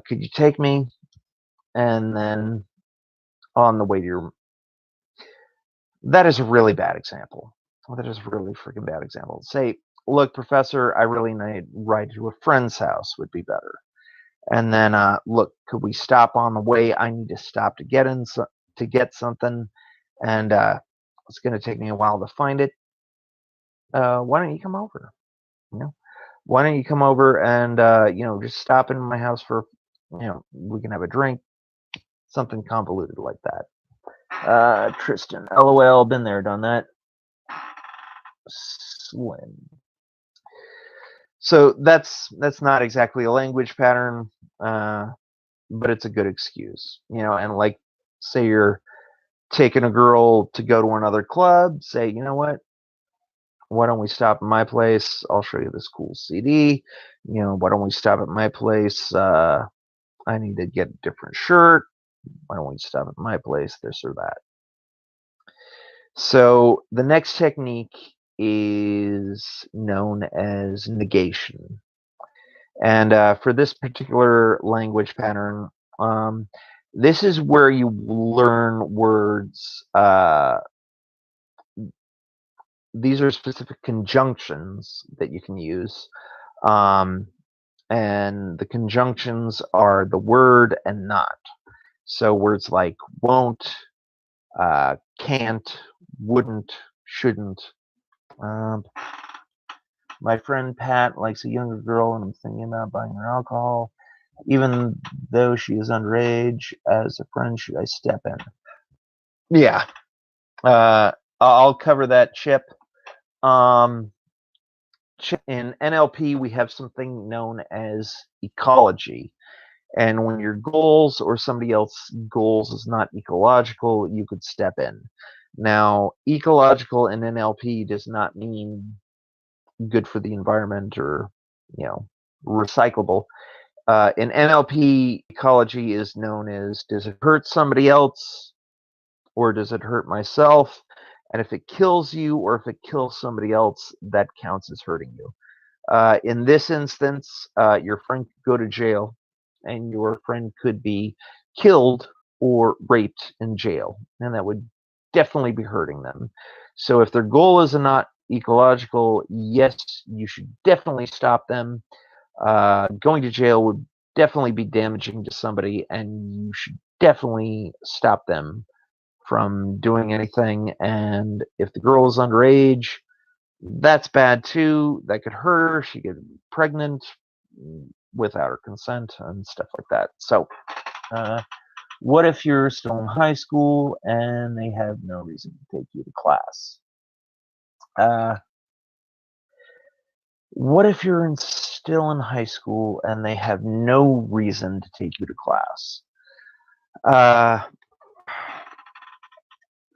Could you take me? And then on the way to your, that is a really bad example. That is a really freaking bad example. Say, look, professor, I really need a ride to a friend's house would be better. And then, look, could we stop on the way? I need to stop to get something, and it's going to take me a while to find it. Why don't you come over? You know, why don't you come over and just stop in my house for, we can have a drink, something convoluted like that. Tristan, LOL, been there, done that. Slim. So that's not exactly a language pattern, but it's a good excuse, and like, say you're taking a girl to go to another club, say, you know what? Why don't we stop at my place? I'll show you this cool CD. Why don't we stop at my place? I need to get a different shirt. Why don't we stop at my place? This or that. So the next technique is known as negation. And for this particular language pattern, this is where you learn words. These are specific conjunctions that you can use. And the conjunctions are the word and not. So words like won't, can't, wouldn't, shouldn't. My friend Pat likes a younger girl, and I'm thinking about buying her alcohol. Even though she is underage, as a friend, should I step in? Yeah. I'll cover that, Chip. In NLP, we have something known as ecology. And when your goals or somebody else's goals is not ecological, you could step in. Now, ecological in NLP does not mean good for the environment or, recyclable. In NLP, ecology is known as, does it hurt somebody else or does it hurt myself? And if it kills you or if it kills somebody else, that counts as hurting you. In this instance, your friend could go to jail, and your friend could be killed or raped in jail, and that would definitely be hurting them. So if their goal is not ecological, yes, you should definitely stop them. Going to jail would definitely be damaging to somebody, and you should definitely stop them from doing anything. And if the girl is underage, that's bad too. That could hurt her. She could get pregnant without her consent and stuff like that. So, what if you're still in high school and they have no reason to take you to class? What if you're still in high school and they have no reason to take you to class?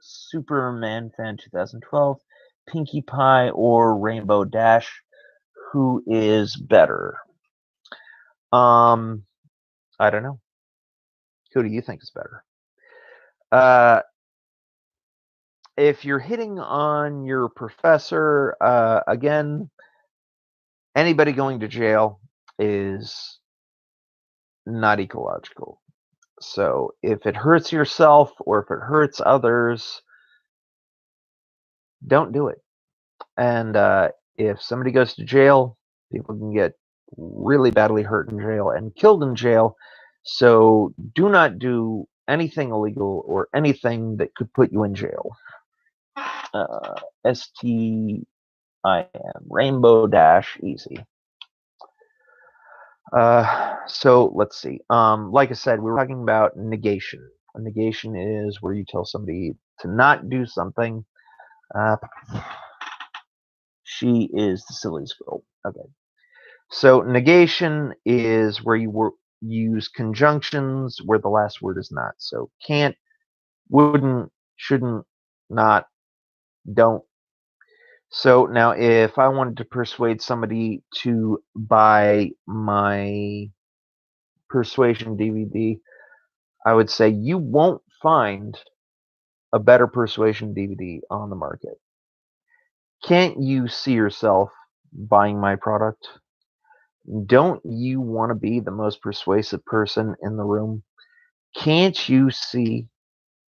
Superman Fan 2012, Pinkie Pie, or Rainbow Dash? Who is better? I don't know. Who do you think is better? If you're hitting on your professor, again, anybody going to jail is not ecological. So if it hurts yourself or if it hurts others, don't do it. And if somebody goes to jail, people can get really badly hurt in jail and killed in jail. So do not do anything illegal or anything that could put you in jail. STIM, rainbow dash easy. So let's see. Like I said, we were talking about negation. A negation is where you tell somebody to not do something. She is the silliest girl. Okay. So negation is where you use conjunctions where the last word is not. So can't, wouldn't, shouldn't, not, don't. So now if I wanted to persuade somebody to buy my persuasion DVD, I would say you won't find a better persuasion DVD on the market. Can't you see yourself buying my product? Don't you want to be the most persuasive person in the room? Can't you see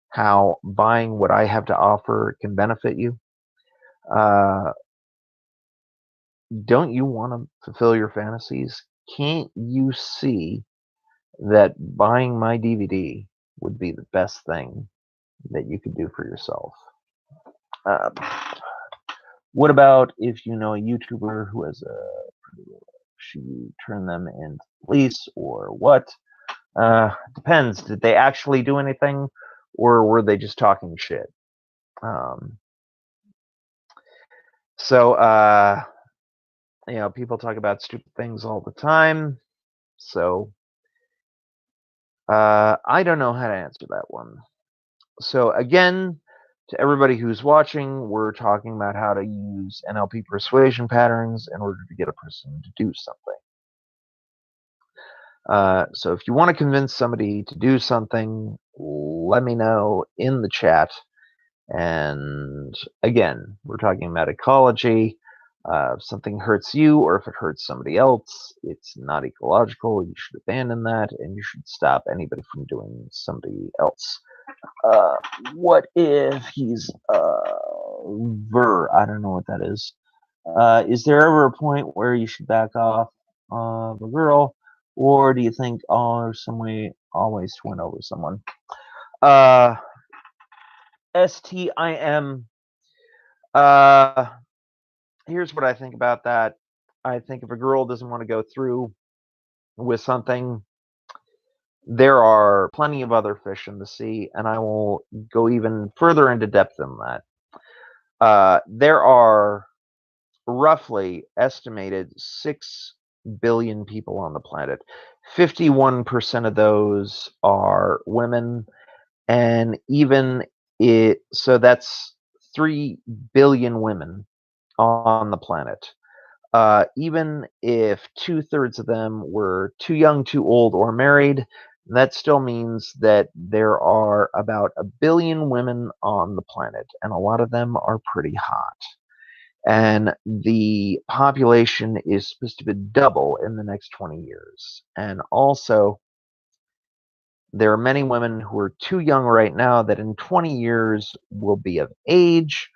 how buying what I have to offer can benefit you? Don't you want to fulfill your fantasies? Can't you see that buying my DVD would be the best thing that you could do for yourself? Uh, what about if you know a YouTuber who has a, should you turn them into police or what? Depends. Did they actually do anything, or were they just talking shit? Um, so, people talk about stupid things all the time. So, I don't know how to answer that one. So, again, to everybody who's watching, we're talking about how to use NLP persuasion patterns in order to get a person to do something. So if you want to convince somebody to do something, let me know in the chat. And again, we're talking about ecology. If something hurts you or if it hurts somebody else, it's not ecological. You should abandon that and you should stop anybody from doing somebody else. What if he's ver? I don't know what that is. Is there ever a point where you should back off of a girl? Or do you think, oh, there's some way always to win over someone? STIM. Here's what I think about that. I think if a girl doesn't want to go through with something, there are plenty of other fish in the sea, and I will go even further into depth than that. There are roughly estimated 6 billion people on the planet. 51% of those are women, and so that's 3 billion women on the planet. Even if 2/3 of them were too young, too old, or married, that still means that there are about 1 billion women on the planet, and a lot of them are pretty hot. And the population is supposed to double in the next 20 years. And also, there are many women who are too young right now that in 20 years will be of age.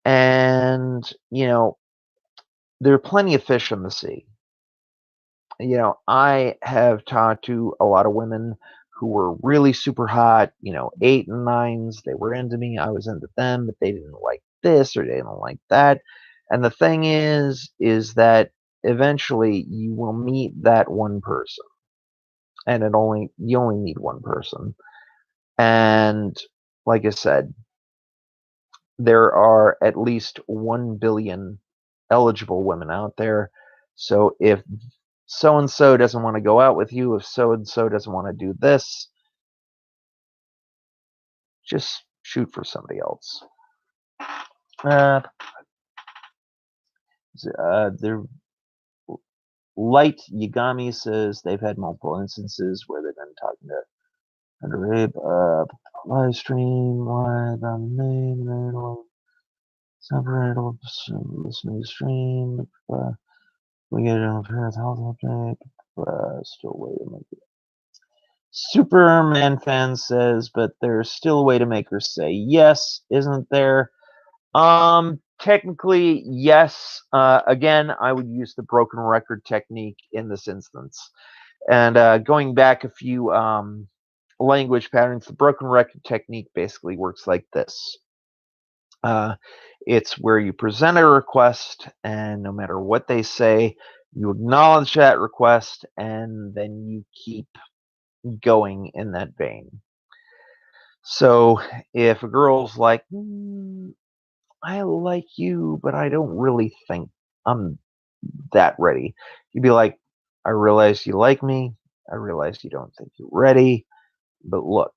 And, there are plenty of fish in the sea. I have talked to a lot of women who were really super hot, 8 and 9s. They were into me. I was into them, but they didn't like this or they didn't like that. And the thing is that eventually you will meet that one person. And you only need one person. And like I said, there are at least 1 billion eligible women out there. So if so and so doesn't want to go out with you, if so and so doesn't want to do this, just shoot for somebody else. The Light Yagami says they've had multiple instances where they've been talking to underage live stream, live on the main, separate, listening to stream. We get it on parents' health update. Still wait to make it. Superman fan says, but there's still a way to make her say yes, isn't there? Technically, yes. Again, I would use the broken record technique in this instance. And going back a few language patterns, the broken record technique basically works like this. Uh, it's where you present a request, and no matter what they say, you acknowledge that request, and then you keep going in that vein. So if a girl's like, I like you, but I don't really think I'm that ready, you'd be like, I realize you like me. I realize you don't think you're ready, but look,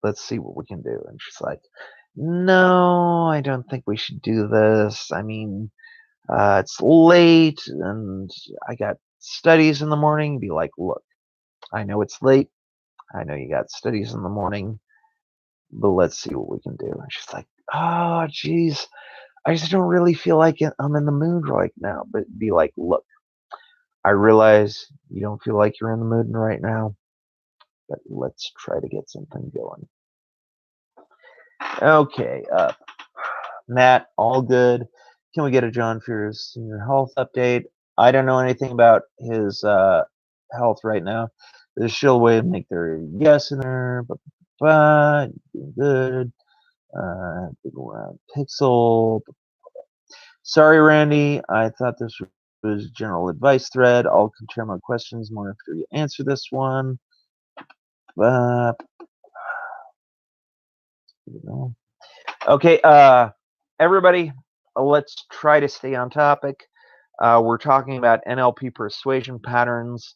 let's see what we can do. And she's like, no, I don't think we should do this. I mean, it's late and I got studies in the morning. Be like, look, I know it's late. I know you got studies in the morning, but let's see what we can do. And she's like, oh, geez, I just don't really feel like I'm in the mood right now. But be like, look, I realize you don't feel like you're in the mood right now, but let's try to get something going. Okay, Matt, all good. Can we get a John Fears senior health update? I don't know anything about his health right now. There's still a way to make their yes in there, but doing good. Big round pixel. Sorry, Randy. I thought this was a general advice thread. I'll compare my questions more after you answer this one. Okay, everybody, let's try to stay on topic. We're talking about NLP persuasion patterns,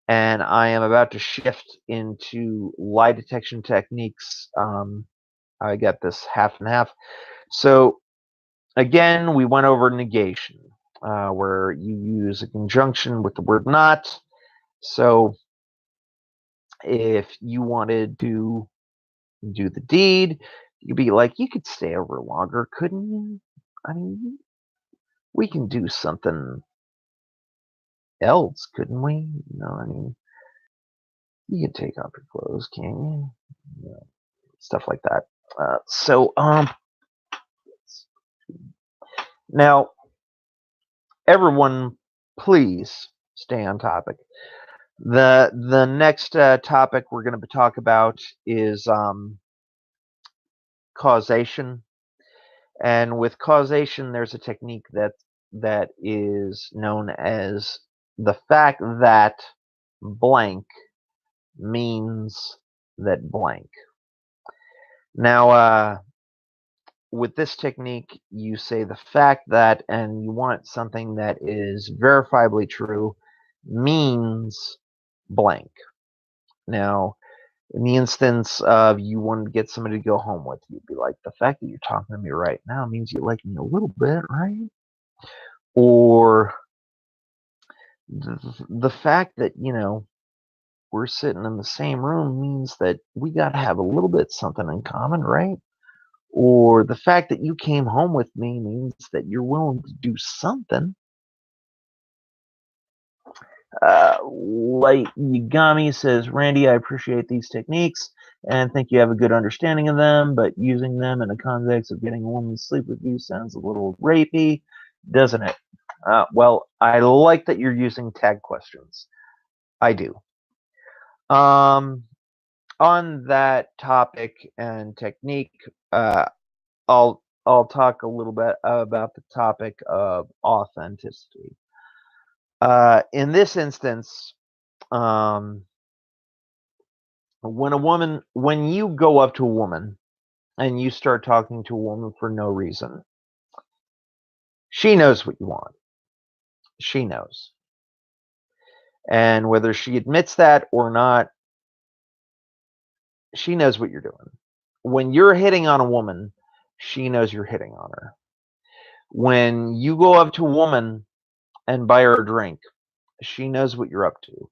and I am about to shift into lie detection techniques. I got this half and half. So, again, we went over negation, where you use a conjunction with the word not. So, if you wanted to do the deed, you'd be like, you could stay over longer, couldn't you? I mean, we can do something else, couldn't we? I mean, you can take off your clothes, can't you? Stuff like that. Now, everyone, please stay on topic. The next topic we're going to talk about is causation. And with causation, there's a technique that is known as the fact that blank means that blank. Now, with this technique, you say the fact that, and you want something that is verifiably true, means blank. Now, in the instance of you wanted to get somebody to go home with you, be like, the fact that you're talking to me right now means you like me a little bit, right? Or the fact that, we're sitting in the same room means that we got to have a little bit something in common, right? Or the fact that you came home with me means that you're willing to do something. Light Yagami says, Randy, I appreciate these techniques and think you have a good understanding of them, but using them in the context of getting a woman to sleep with you sounds a little rapey, doesn't it? Well, I like that you're using tag questions. I do. On that topic and technique, I'll talk a little bit about the topic of authenticity. In this instance, when you go up to a woman and you start talking to a woman for no reason, she knows what you want. She knows. And whether she admits that or not, she knows what you're doing. When you're hitting on a woman, she knows you're hitting on her. When you go up to a woman and buy her a drink, she knows what you're up to.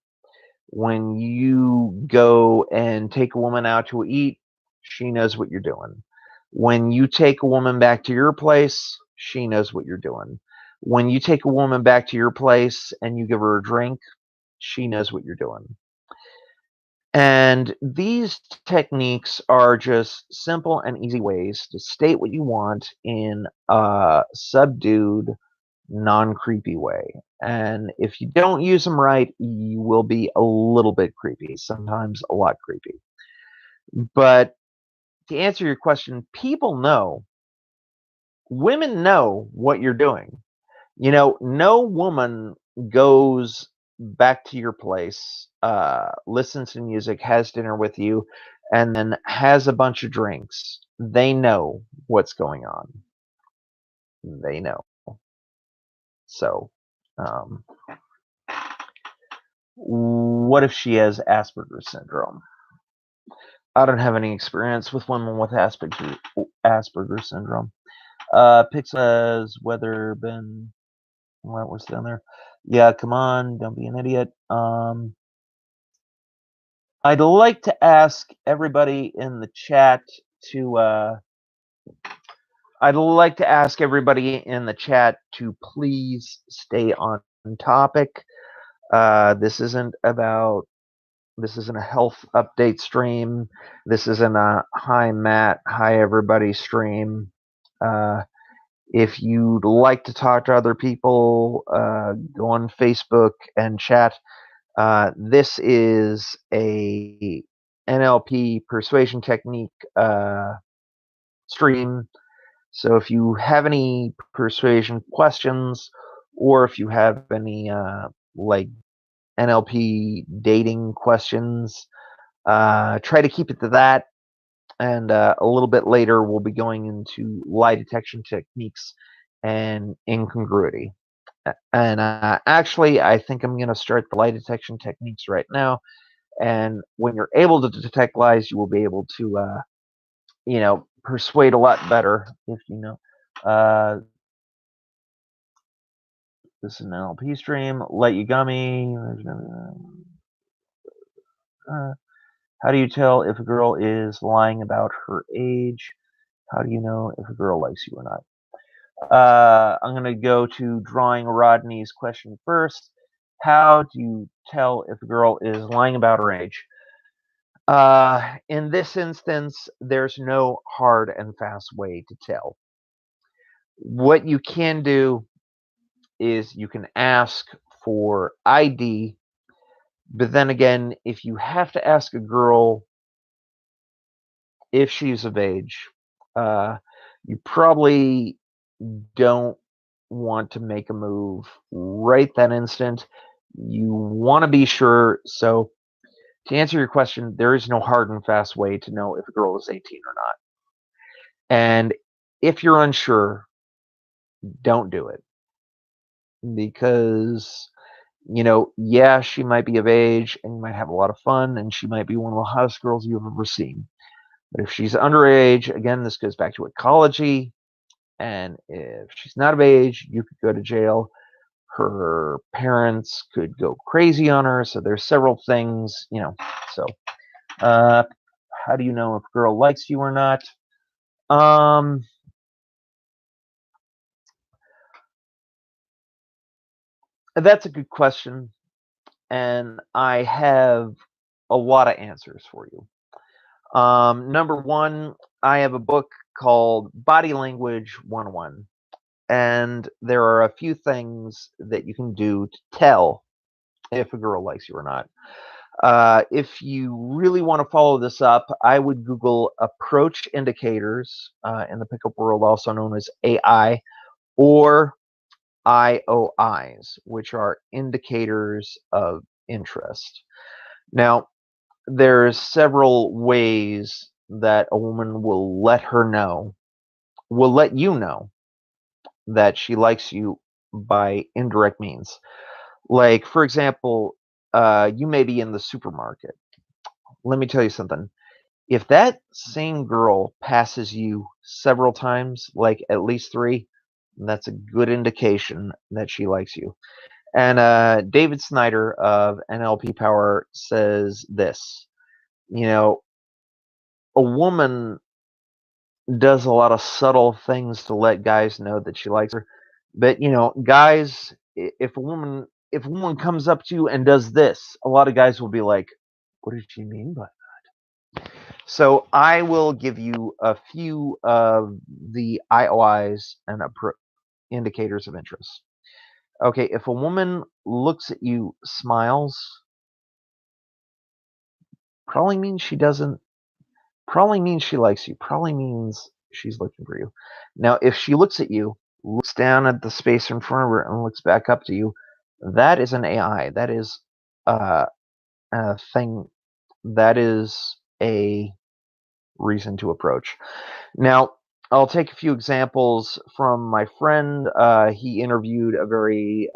When you go and take a woman out to eat, she knows what you're doing. When you take a woman back to your place, she knows what you're doing. When you take a woman back to your place and you give her a drink, she knows what you're doing. And these techniques are just simple and easy ways to state what you want in a subdued, non-creepy way. And if you don't use them right, you will be a little bit creepy, sometimes a lot creepy. But to answer your question, women know what you're doing. No woman goes back to your place, listens to music, has dinner with you, and then has a bunch of drinks. They know what's going on. They know. So, um, what if she has Asperger's syndrome? I don't have any experience with women with Asperger's syndrome. Pixel whether been what was down there? Yeah, come on, don't be an idiot. I'd like to ask everybody in the chat to please stay on topic. This isn't a health update stream. This isn't a hi Matt, hi everybody stream. If you'd like to talk to other people, go on Facebook and chat. This is a NLP persuasion technique stream. So if you have any persuasion questions, or if you have any like NLP dating questions, try to keep it to that. And a little bit later, we'll be going into lie detection techniques and incongruity. And actually, I think I'm going to start the lie detection techniques right now. And when you're able to detect lies, you will be able to, persuade a lot better if you know. This is an NLP stream. Let you gummy. How do you tell if a girl is lying about her age? How do you know if a girl likes you or not? I'm going to go to drawing Rodney's question first. How do you tell if a girl is lying about her age? In this instance, there's no hard and fast way to tell. What you can do is you can ask for ID, but then again, if you have to ask a girl if she's of age, you probably don't want to make a move right that instant. You want to be sure. So, to answer your question, there is no hard and fast way to know if a girl is 18 or not. And if you're unsure, don't do it because, yeah, she might be of age and you might have a lot of fun and she might be one of the hottest girls you've ever seen. But if she's underage, again, this goes back to ecology. And if she's not of age, you could go to jail. Her parents could go crazy on her. So there's several things, So, how do you know if a girl likes you or not? That's a good question, and I have a lot of answers for you. Number one, I have a book called Body Language 101, and there are a few things that you can do to tell if a girl likes you or not. If you really want to follow this up, I would Google approach indicators in the pickup world, also known as AI, or IOIs, which are indicators of interest. Now, there's several ways that a woman will let you know that she likes you by indirect means. Like, for example, you may be in the supermarket. Let me tell you something. If that same girl passes you several times, like at least 3, that's a good indication that she likes you. And David Snyder of NLP Power says this, you know, a woman does a lot of subtle things to let guys know that she likes her. But, guys, if a woman comes up to you and does this, a lot of guys will be like, What did she mean by that? So I will give you a few of the IOIs and indicators of interest. Okay, if a woman looks at you, smiles, probably means she doesn't, probably means she likes you, probably means she's looking for you. Now, if she looks at you, looks down at the space in front of her, and looks back up to you, that is an AI. That is a thing. That is a reason to approach. Now, I'll take a few examples from my friend. He interviewed a very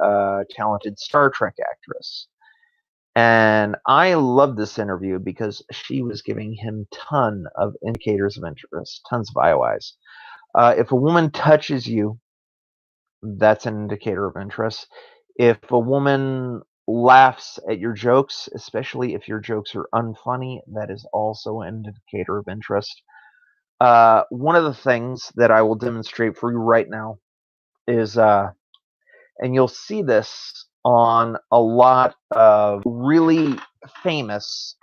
talented Star Trek actress. And I love this interview because she was giving him ton of indicators of interest, tons of IOIs. If a woman touches you, that's an indicator of interest. If a woman laughs at your jokes, especially if your jokes are unfunny, that is also an indicator of interest. One of the things that I will demonstrate for you right now is, and you'll see this on a lot of really famous,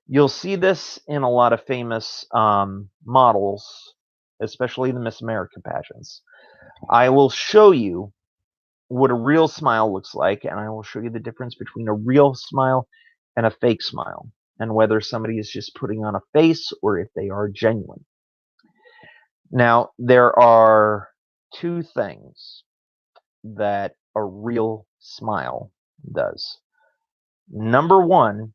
you'll see this in a lot of famous models, especially the Miss America pageants. I will show you what a real smile looks like, and I will show you the difference between a real smile and a fake smile, and whether somebody is just putting on a face or if they are genuine. Now, there are two things that a real smile does. Number one,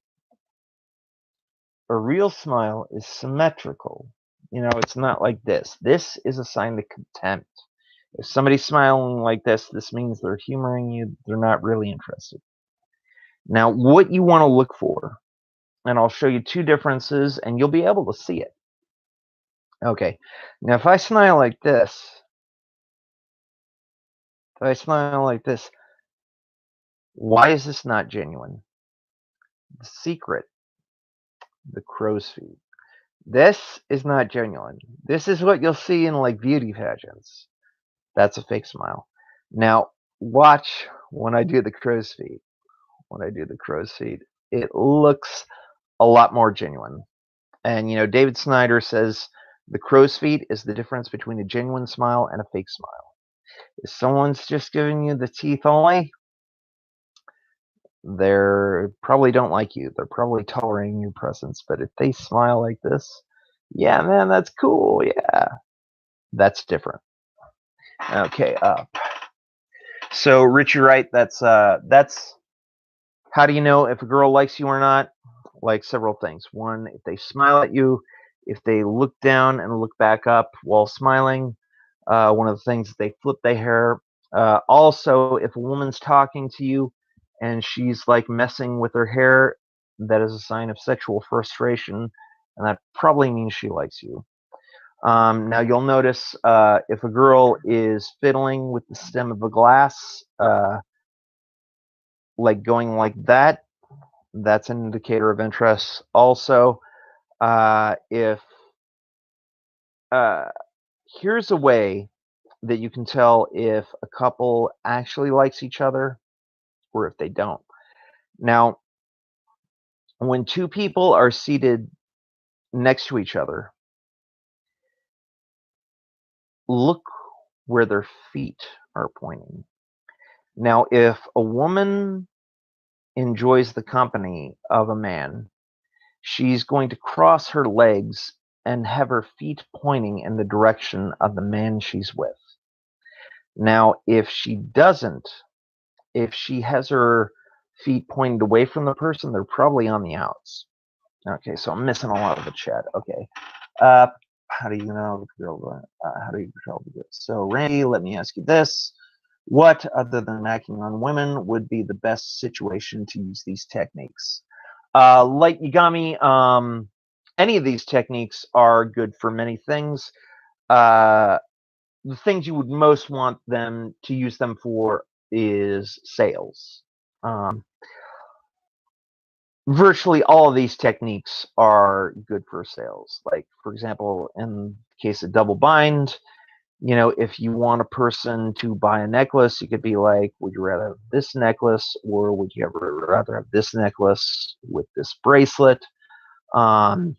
a real smile is symmetrical. You know, it's not like this. This is a sign of contempt. If somebody's smiling like this means they're humoring you. They're not really interested. Now, what you want to look for, and I'll show you two differences, and you'll be able to see it. Okay. Now, if I smile like this, why is this not genuine? The secret, the crow's feet. This is not genuine. This is what you'll see in like beauty pageants. That's a fake smile. Now, watch when I do the crow's feet. When I do the crow's feet, it looks a lot more genuine. And, you know, David Snyder says the crow's feet is the difference between a genuine smile and a fake smile. If someone's just giving you the teeth only, they probably don't like you. They're probably tolerating your presence. But if they smile like this, yeah, man, that's cool. Yeah, that's different. Okay, up. So Richie Wright, that's how do you know if a girl likes you or not? Like several things. One, if they smile at you, if they look down and look back up while smiling. One of the things, they flip their hair. Also, if a woman's talking to you and she's like messing with her hair, that is a sign of sexual frustration, and that probably means she likes you. Now you'll notice if a girl is fiddling with the stem of a glass, like going like that, that's an indicator of interest. Also, if here's a way that you can tell if a couple actually likes each other or if they don't. Now, when two people are seated next to each other, look where their feet are pointing. Now, if a woman enjoys the company of a man, she's going to cross her legs and have her feet pointing in the direction of the man she's with. Now, if she doesn't, if she has her feet pointed away from the person, they're probably on the outs. Okay, so I'm missing a lot of the chat. Okay. How do you know the girl? How do you tell the girl? So, Randy, let me ask you this. What, other than acting on women, would be the best situation to use these techniques? Like Yagami, any of these techniques are good for many things. The things you would most want them to use them for is sales. Virtually all of these techniques are good for sales. Like, for example, in the case of double bind, if you want a person to buy a necklace, you could be like, would you rather have this necklace, or would you rather have this necklace with this bracelet? Um,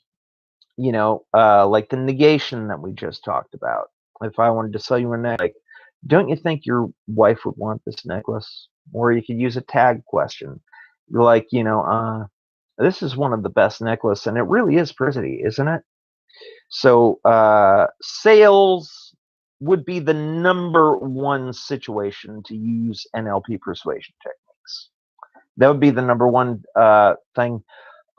like the negation that we just talked about. If I wanted to sell you a necklace, like, don't you think your wife would want this necklace? Or you could use a tag question. Like, this is one of the best necklaces, and it really is pretty, isn't it? So, sales would be the number one situation to use NLP persuasion techniques. That would be the number one thing.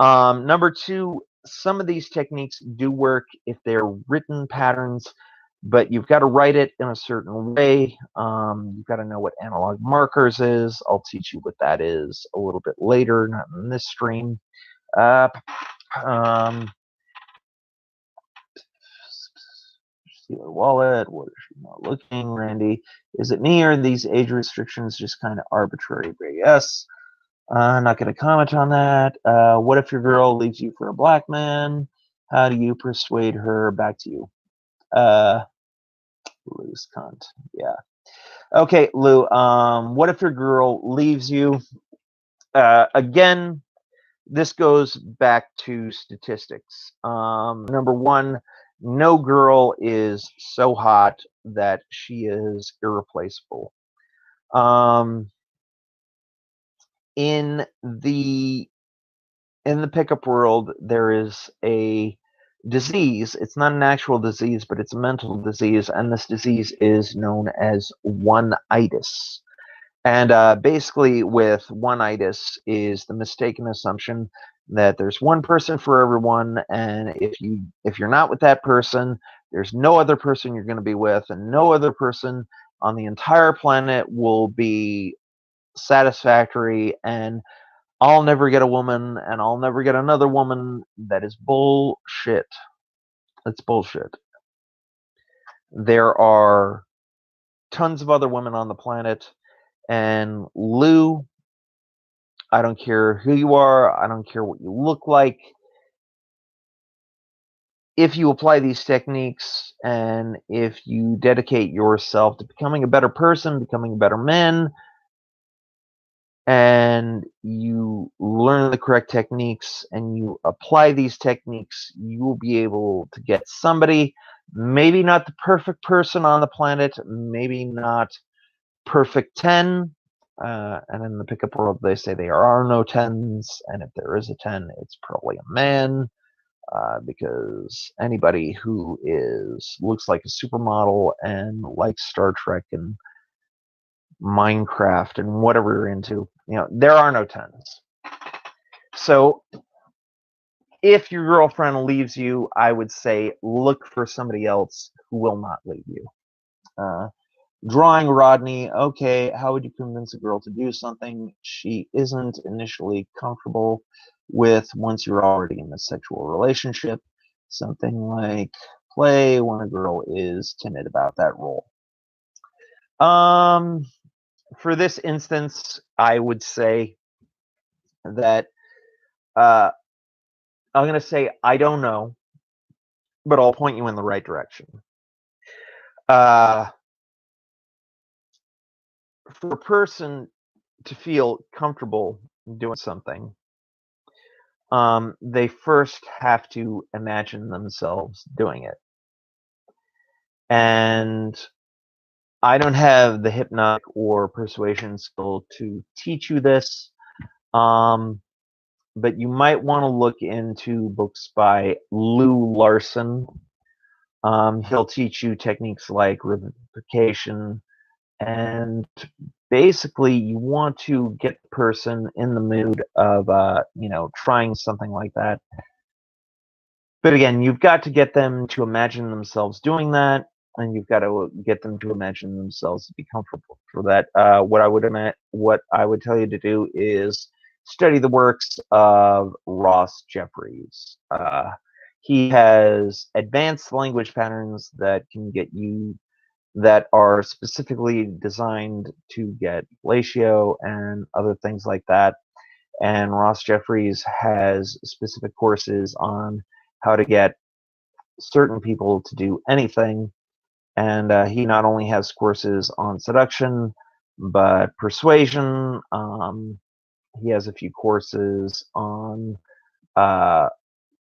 Number two, some of these techniques do work if they're written patterns, but you've got to write it in a certain way. You've got to know what analog markers is. I'll teach you what that is a little bit later, not in this stream. Steal wallet. What is she not looking, Randy? Is it me, or are these age restrictions just kind of arbitrary? Yes. Not going to comment on that. What if your girl leaves you for a black man? How do you persuade her back to you? Lou's cunt. Yeah. Okay, Lou. What if your girl leaves you? Again, this goes back to statistics. Number one, no girl is so hot that she is irreplaceable. In the pickup world, there is a disease. It's not an actual disease, but it's a mental disease, and this disease is known as one-itis. And basically, with one-itis is the mistaken assumption that there's one person for everyone, and if you're not with that person, there's no other person you're going to be with, and no other person on the entire planet will be satisfactory, and I'll never get a woman, and I'll never get another woman. That is bullshit. That's bullshit. There are tons of other women on the planet, and Lou, I don't care who you are, I don't care what you look like. If you apply these techniques, and if you dedicate yourself to becoming a better person, becoming a better man, and you learn the correct techniques and you apply these techniques, you will be able to get somebody, maybe not the perfect person on the planet, maybe not perfect 10. And in the pickup world, they say there are no 10s, and if there is a 10, it's probably a man, because anybody who looks like a supermodel and likes Star Trek and Minecraft and whatever you're into, there are no 10s. So if your girlfriend leaves you, I would say look for somebody else who will not leave you. Drawing Rodney, okay, how would you convince a girl to do something she isn't initially comfortable with once you're already in a sexual relationship? Something like play when a girl is timid about that role. For this instance, I would say that I'm going to say I don't know, but I'll point you in the right direction. For a person to feel comfortable doing something, they first have to imagine themselves doing it. And I don't have the hypnotic or persuasion skill to teach you this, but you might want to look into books by Lou Larson. He'll teach you techniques like revivification, and basically you want to get the person in the mood of trying something like that. But again, you've got to get them to imagine themselves doing that, and you've got to get them to imagine themselves to be comfortable for that. What I would tell you to do is study the works of Ross Jeffries. He has advanced language patterns that can get you, that are specifically designed to get fellatio and other things like that. And Ross Jeffries has specific courses on how to get certain people to do anything. And he not only has courses on seduction, but persuasion. He has a few courses on uh,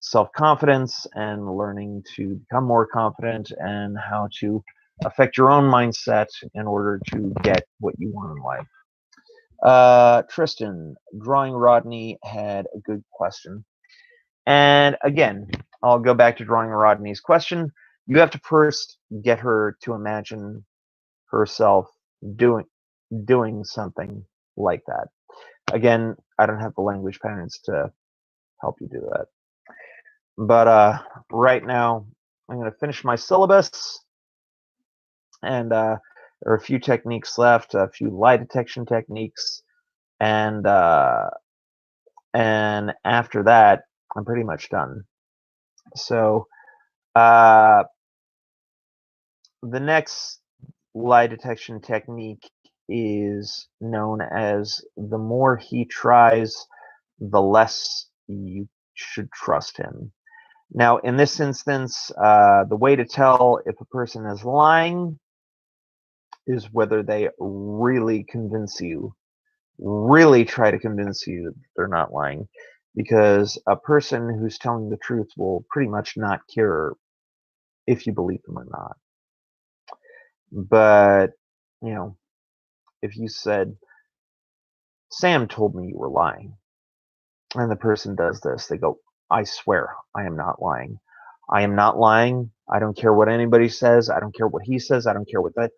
self-confidence and learning to become more confident and how to affect your own mindset in order to get what you want in life. Tristan, Drawing Rodney had a good question. And again, I'll go back to Drawing Rodney's question. You have to first get her to imagine herself doing something like that. Again, I don't have the language patterns to help you do that. But right now, I'm going to finish my syllabus, and there are a few techniques left, a few lie detection techniques, and after that, I'm pretty much done. So the next lie detection technique is known as the more he tries, the less you should trust him. Now, in this instance, the way to tell if a person is lying is whether they really try to convince you that they're not lying. Because a person who's telling the truth will pretty much not care if you believe them or not. But, you know, if you said, Sam told me you were lying, and the person does this, they go, I swear, I am not lying. I am not lying. I don't care what anybody says. I don't care what he says. I don't care what that.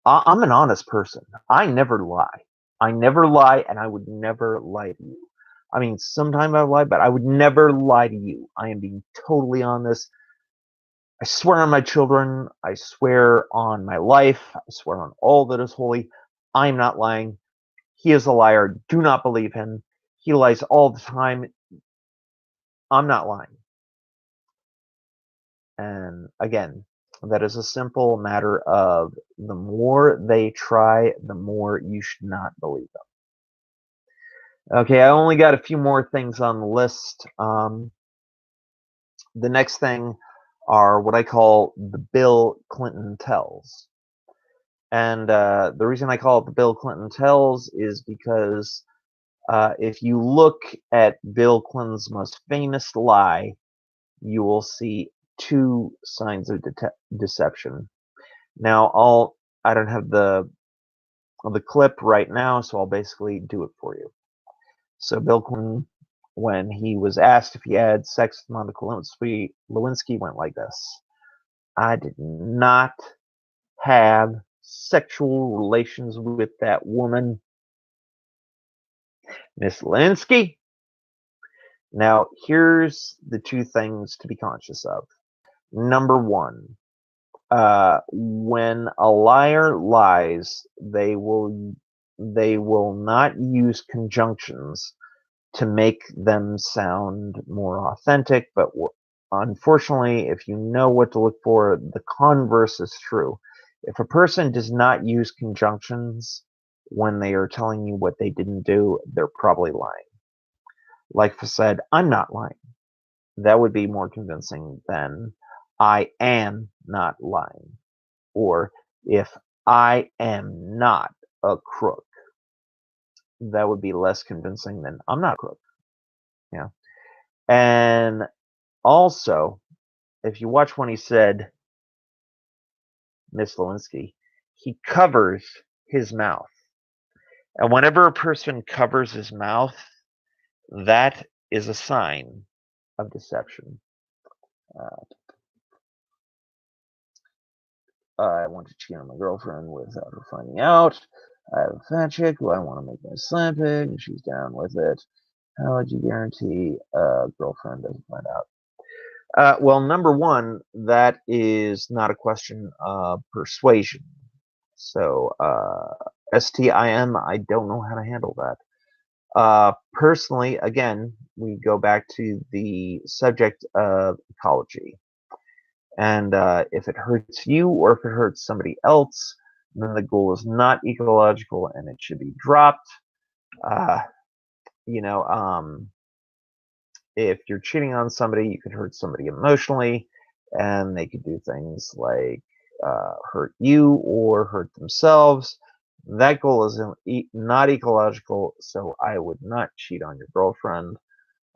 I'm an honest person. I never lie. I never lie, and I would never lie to you. I mean, sometimes I lie, but I would never lie to you. I am being totally honest. I swear on my children. I swear on my life. I swear on all that is holy. I am not lying. He is a liar. Do not believe him. He lies all the time. I'm not lying. And again, that is a simple matter of the more they try, the more you should not believe them. Okay, I only got a few more things on the list. The next thing are what I call the Bill Clinton tells. And the reason I call it the Bill Clinton tells is because if you look at Bill Clinton's most famous lie, you will see two signs of deception. Now, I don't have the clip right now, so I'll basically do it for you. So Bill Clinton, when he was asked if he had sex with Monica Lewinsky, went like this: I did not have sexual relations with that woman, Miss Lewinsky. Now, here's the two things to be conscious of. Number one, when a liar lies, they will not use conjunctions to make them sound more authentic, but unfortunately, if you know what to look for, the converse is true. If a person does not use conjunctions when they are telling you what they didn't do, they're probably lying. Like if I said, I'm not lying, that would be more convincing than I am not lying. Or if I am not a crook, that would be less convincing than I'm not a crook. Yeah. And also, if you watch when he said Miss Lewinsky, he covers his mouth. And whenever a person covers his mouth, that is a sign of deception. I want to cheat on my girlfriend without her finding out. I have a fat chick who I want to make my slam pig. She's down with it. How would you guarantee a girlfriend doesn't find out? Well, number one, that is not a question of persuasion. So, STIM, I don't know how to handle that. Personally, again, we go back to the subject of ecology. And if it hurts you or if it hurts somebody else, then the goal is not ecological and it should be dropped. Uh, you know, if you're cheating on somebody, you could hurt somebody emotionally, and they could do things like hurt you or hurt themselves. That goal is not ecological, so I would not cheat on your girlfriend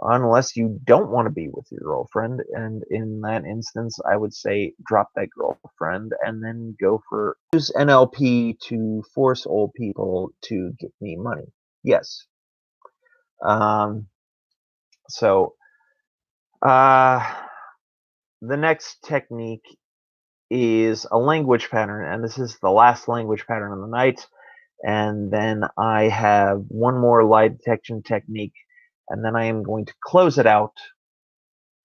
unless you don't want to be with your girlfriend. And in that instance, I would say drop that girlfriend and then go for use NLP to force old people to give me money. Yes. Um, so the next technique is a language pattern, and this is the last language pattern of the night. And then I have one more lie detection technique, and then I am going to close it out.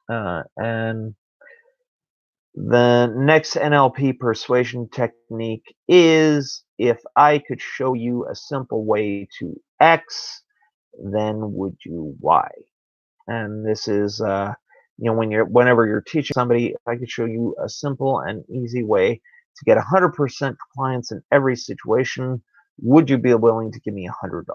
And the next NLP persuasion technique is, if I could show you a simple way to X, then would you Y? And this is, whenever you're teaching somebody, if I could show you a simple and easy way to get 100% compliance in every situation, would you be willing to give me $100?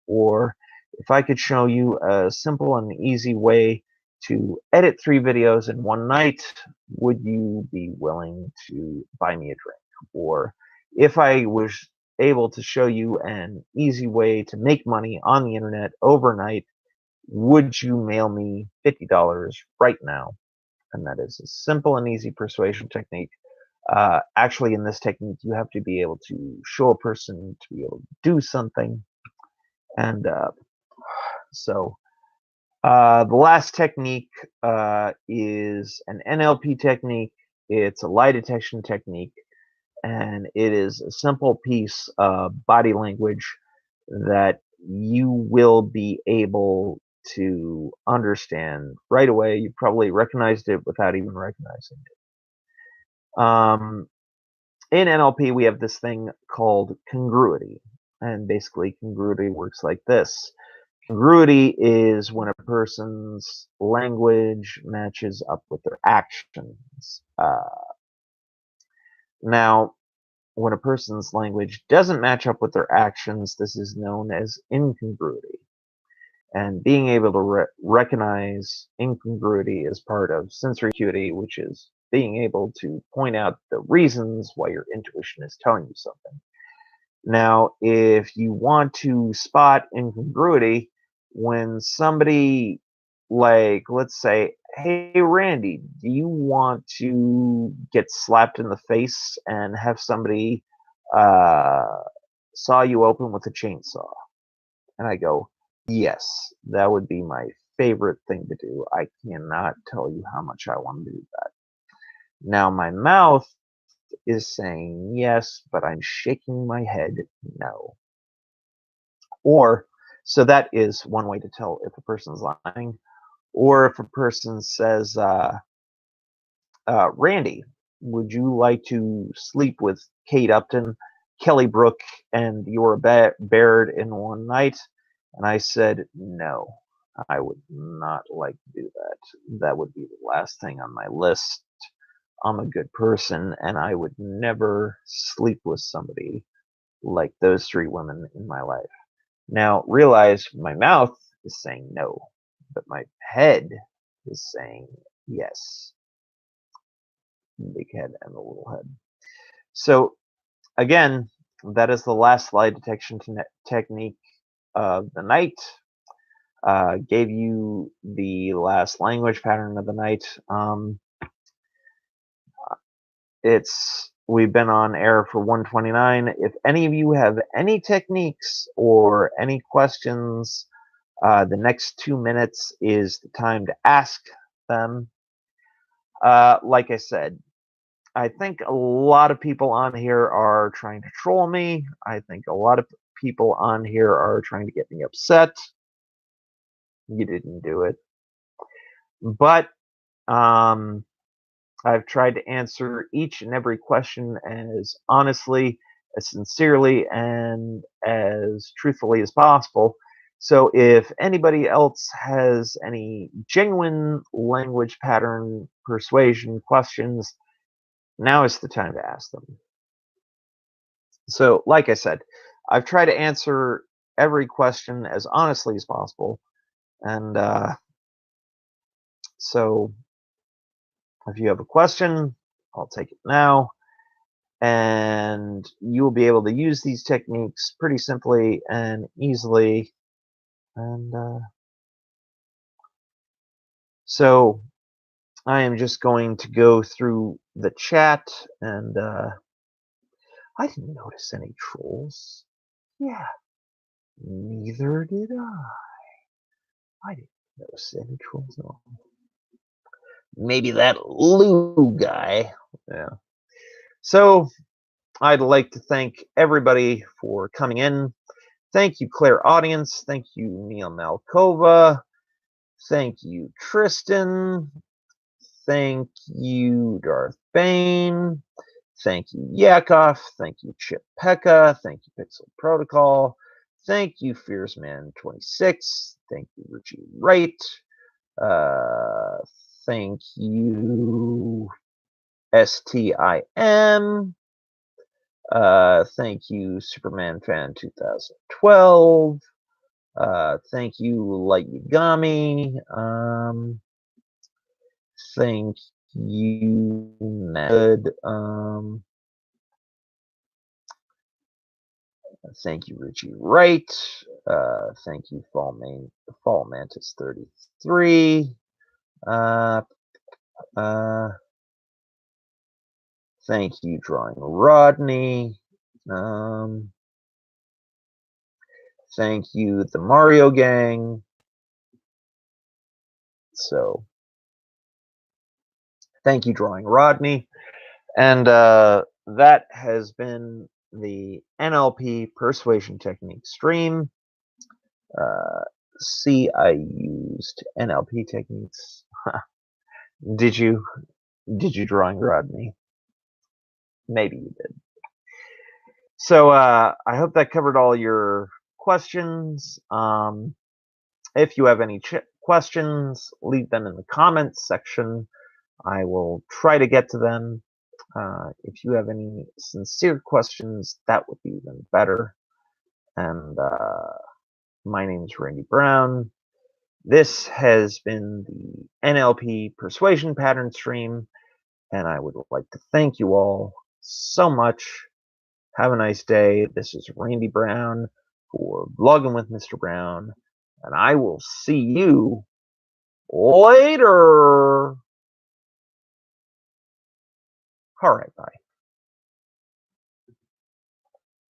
Or if I could show you a simple and easy way to edit 3 videos in one night, would you be willing to buy me a drink? Or if I was able to show you an easy way to make money on the internet overnight, would you mail me $50 right now? And that is a simple and easy persuasion technique. Actually, in this technique, you have to be able to show a person to be able to do something. And so the last technique is an NLP technique. It's a lie detection technique, and it is a simple piece of body language that you will be able to understand right away. You probably recognized it without even recognizing it. In NLP, we have this thing called congruity, and basically congruity works like this. Congruity is when a person's language matches up with their actions. Now, when a person's language doesn't match up with their actions, this is known as incongruity. And being able to recognize incongruity is part of sensory acuity, which is being able to point out the reasons why your intuition is telling you something. Now, if you want to spot incongruity, when somebody, like, let's say, hey, Randy, do you want to get slapped in the face and have somebody saw you open with a chainsaw? And I go, yes, that would be my favorite thing to do. I cannot tell you how much I want to do that. Now, my mouth is saying yes, but I'm shaking my head no. Or, so that is one way to tell if a person's lying. Or if a person says, Randy, would you like to sleep with Kate Upton, Kelly Brook, and Yora Baird in one night? And I said, no, I would not like to do that. That would be the last thing on my list. I'm a good person, and I would never sleep with somebody like those 3 women in my life. Now, realize my mouth is saying no, but my head is saying yes. Big head and a little head. So, again, that is the last lie detection technique of the night. Gave you the last language pattern of the night. We've been on air for 129. If any of you have any techniques or any questions, the next 2 minutes is the time to ask them. Like I said, I think a lot of people on here are trying to troll me. I think a lot of people on here are trying to get me upset. You didn't do it. But I've tried to answer each and every question as honestly, as sincerely, and as truthfully as possible. So if anybody else has any genuine language pattern persuasion questions, now is the time to ask them. So, like I said, I've tried to answer every question as honestly as possible. And so if you have a question, I'll take it now. and you will be able to use these techniques pretty simply and easily. And so I am just going to go through the chat, and I didn't notice any trolls. Yeah, neither did I didn't notice any trolls at all. Maybe that Lou guy. Yeah. So I'd like to thank everybody for coming in. Thank you, Claire Audience. Thank you, Neil Malkova. Thank you, Tristan. Thank you, Darth Bane. Thank you, Yakov. Thank you, Chip Pekka. Thank you, Pixel Protocol. Thank you, Fierceman26. Thank you, Richie Wright. Thank you, STIM. Thank you, Superman Fan 2012. Thank you, Light Yagami. Thank you, Med. Thank you, Richie Wright. Thank you, Fall Mantis 33. Thank you, Drawing Rodney. Thank you, the Mario Gang. So, thank you, Drawing Rodney. And that has been the NLP Persuasion Technique stream. See, I used NLP techniques. Did you, Drawing Rodney? Maybe you did. So I hope that covered all your questions. If you have any questions, leave them in the comments section. I will try to get to them. If you have any sincere questions, that would be even better. And my name is Randy Brown. This has been the NLP Persuasion Pattern stream, and I would like to thank you all so much. Have a nice day. This is Randy Brown for Blogging with Mr. Brown, and I will see you later. All right, bye.